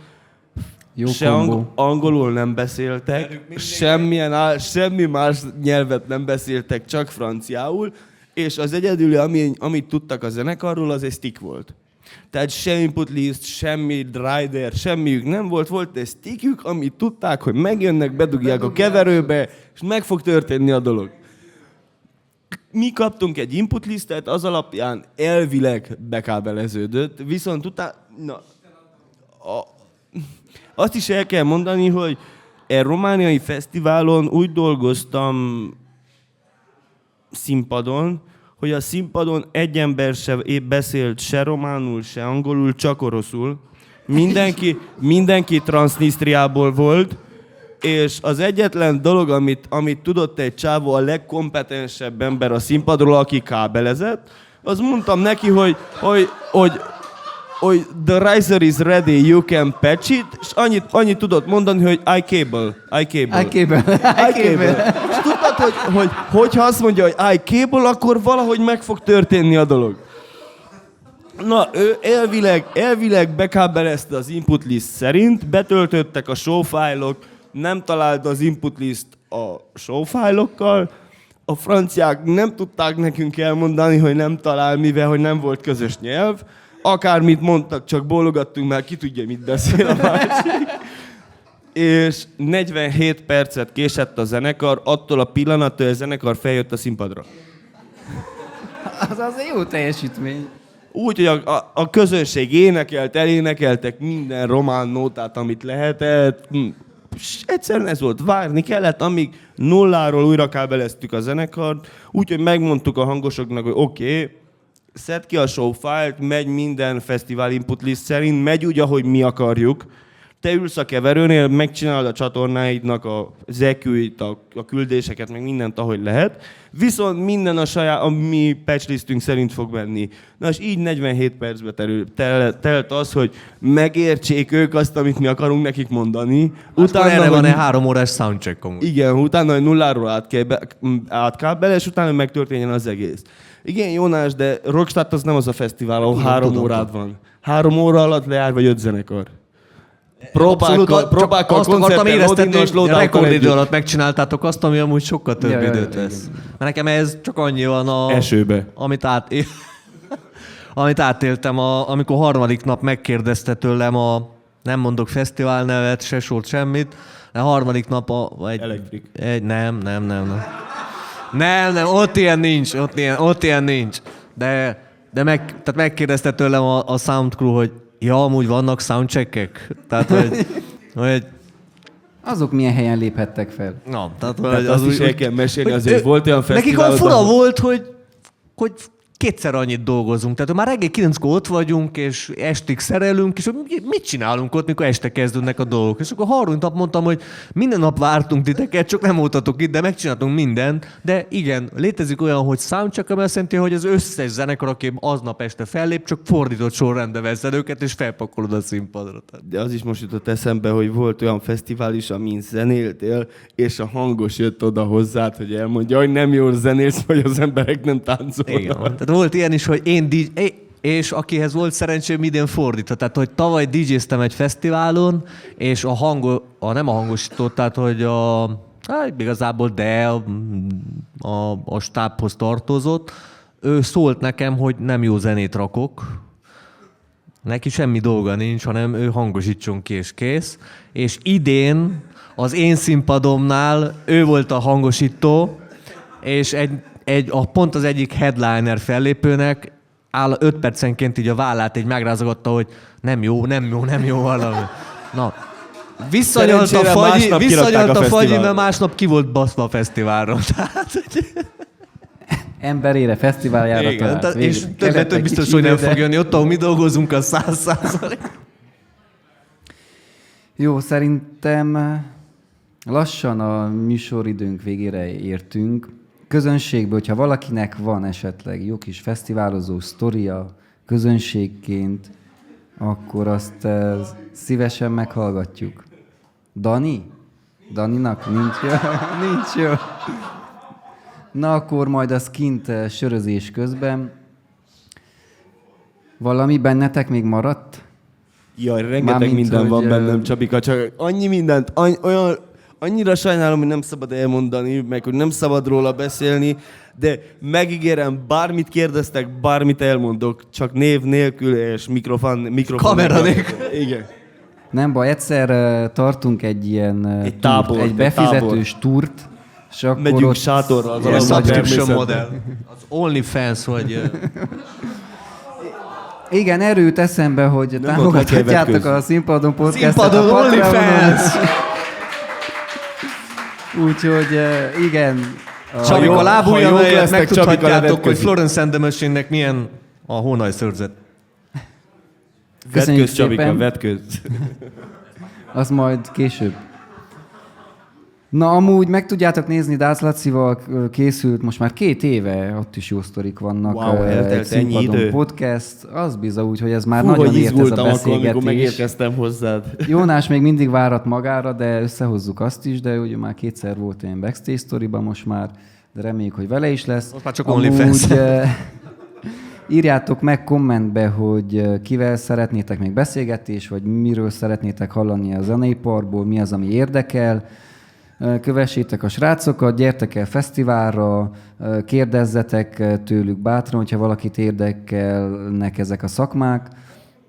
Se angolul nem beszéltek, semmi más nyelvet nem beszéltek, csak franciául, és az egyedüli, amit tudtak a zenekarról, az egy stick volt. Tehát se input list, semmi rider, semmiük nem volt, volt egy stickjük, amit tudták, hogy megjönnek, bedugják a keverőbe, és meg fog történni a dolog. Mi kaptunk egy input listet, az alapján elvileg bekábeleződött, viszont utána... Azt is el kell mondani, hogy egy romániai fesztiválon úgy dolgoztam színpadon, hogy a színpadon egy ember se beszélt se románul, se angolul, csak oroszul. Mindenki Transnistriából volt, és az egyetlen dolog, amit tudott egy csávó, a legkompetensebb ember a színpadról, aki kábelezett, az mondtam neki, hogy the riser is ready, you can patch it, és annyit tudott mondani, hogy I cable. És tudtad, hogyha azt mondja, hogy I cable, akkor valahogy meg fog történni a dolog. Na, ő elvileg bekábelezte az input list szerint, betöltöttek a show fájlok, nem talált az input list a show fájlokkal, a franciák nem tudták nekünk elmondani, hogy nem talál, mivel hogy nem volt közös nyelv. Akármit mondtak, csak bólogattunk, mert ki tudja, mit beszél a másik. És 47 percet késett a zenekar, attól a pillanattól a zenekar feljött a színpadra. Az jó teljesítmény. Úgy, hogy a közönség elénekeltek minden román nótát, amit lehetett. És egyszerűen ez volt, várni kellett, amíg nulláról újra kábeleztük a zenekart, úgyhogy megmondtuk a hangosoknak, hogy oké, szedd ki a show file-t, megy minden fesztivál input list szerint, megy úgy, ahogy mi akarjuk. Te ülsz a keverőnél, megcsinálod a csatornáidnak az EQ-it, a küldéseket, meg mindent, ahogy lehet. Viszont minden a mi patchlistünk szerint fog menni. Na és így 47 percbe telt az, hogy megértsék ők azt, amit mi akarunk nekik mondani. Utána erre van egy 3 órás soundcheck amúgy. Igen, utána hogy nulláról átkábel, és utána megtörténjen az egész. Igen, Jónás, de Rockstart az nem az a fesztivál, ahol 3 órád van. 3 óra alatt lejár, vagy 5 zenekar. Próbákkal azt akartam éreztetni, hogy loadout-tal rekordidő együtt. alatt megcsináltátok azt, ami amúgy sokkal több időt vesz. Mert nekem ez csak annyi van, Esőbe. amit átéltem, amikor harmadik nap megkérdezte tőlem nem mondok fesztivál nevet, se sort, semmit, de harmadik nap Electric. Nem, ott ilyen nincs. De tehát megkérdezte tőlem a Sound Crew, hogy ja, amúgy vannak soundcheckek? Tehát, hogy Azok milyen helyen léphettek fel? na, tehát Azt is el kell mesélni, azért volt olyan nekik fesztivál. olyan fura volt, hogy kétszer annyit dolgozunk. Tehát már reggel 9-kor ott vagyunk, és estig szerelünk, és mit csinálunk ott, mikor este kezdődnek a dolgok. És akkor harmadik nap mondtam, hogy minden nap vártunk titeket, csak nem voltatok itt, de megcsináltunk mindent. De igen, létezik olyan, hogy soundcheck, ami azt jelenti, hogy az összes zenekar, aki aznap este fellép, csak fordított sorrendbe veszed őket, és felpakolod a színpadra. De az is most jutott eszembe, hogy volt olyan fesztivál is, amin zenéltél, és a hangos jött oda hozzád, hogy elmondja, hogy nem jól zenélsz, vagy az emberek nem táncolnak. Igen. Tehát volt ilyen is, hogy és akihez volt szerencsém, idén fordítva. Tehát, hogy tavaly DJ-ztem egy fesztiválon, és nem a hangosító, tehát, hogy igazából a stábhoz tartozott, ő szólt nekem, hogy nem jó zenét rakok, neki semmi dolga nincs, hanem ő hangosítson ki, és kész. És idén az én színpadomnál ő volt a hangosító, és pont az egyik headliner fellépőnek 5 percenként így a vállát így megrázogatta, hogy nem jó valami. Na, visszanyalt a fagyi, mert másnap ki volt baszva a fesztiválról. Emberére, fesztiváljára Igen, talált. és többet biztos, hogy nem fog jönni. Ott, ahol mi dolgozunk, a 100%. Jó, szerintem lassan a műsoridőnk végére értünk. Közönségből, hogyha valakinek van esetleg jó kis fesztiválozó sztoria közönségként, akkor azt szívesen meghallgatjuk. Dani? Daninak nincs jó? Nincs jó. Na akkor majd az kint sörözés közben. Valami bennetek még maradt? Jaj, rengeteg Mármint, minden van hogy, bennem, Csabika, csak annyi mindent, annyira sajnálom, hogy nem szabad elmondani, meg hogy nem szabad róla beszélni, de megígérem, bármit kérdeztek, bármit elmondok, csak név nélkül és mikrofon Kamera nélkül. Igen. Nem baj, egyszer tartunk egy ilyen tábort, egy befizetős túrt, és akkor Megyünk ott sátorral. Ez valahol subscription természetben. modell. Az OnlyFans, hogy... igen, erőt eszembe, hogy Nem támogathatjátok volt neki a Színpadon podcastet. Színpadon a Patreonon. OnlyFans! Úgyhogy igen. Csabika ha lábújja jók mellett lesznek, Csabika megtudhatjátok, hogy levetkezik. Florence and the Machine-nek milyen a hónajszőrzet. Köszönjük Vetkőz, Csabika, szépen. vetkőz. Az majd később. Na, amúgy meg tudjátok nézni, Dász Lacival készült most már 2 éve, ott is jó sztorik vannak. Wow, eltelt egy ennyi Színpadon idő. podcast, az bizony úgy, hogy ez már Fú, nagyon hogy ért ez a izgultam akkor, amikor beszélgetés. megérkeztem hozzád. Jónás még mindig várat magára, de összehozzuk azt is, de ugye már 2-szer volt ilyen backstage sztoriban most már, de reméljük, hogy vele is lesz. Most már csak OnlyFans. Írjátok meg kommentbe, hogy kivel szeretnétek még beszélgetés, vagy miről szeretnétek hallani a zeneiparból, mi az, ami érdekel. Kövessétek a srácokat, gyertek el fesztiválra, kérdezzetek tőlük bátran, hogyha valakit érdekelnek ezek a szakmák,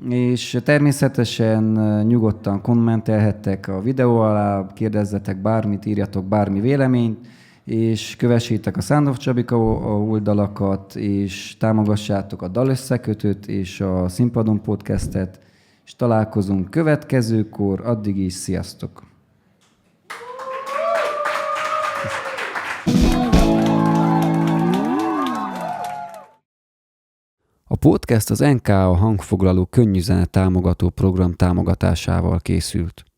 és természetesen nyugodtan kommentelhettek a videó alá, kérdezzetek bármit, írjatok bármi véleményt, és kövessétek a Sound of Csabika oldalakat, és támogassátok a Dalösszekötőt és a Színpadon podcastet, és találkozunk következőkor, addig is sziasztok! A podcast az NKA hangfoglaló könnyűzene támogató program támogatásával készült.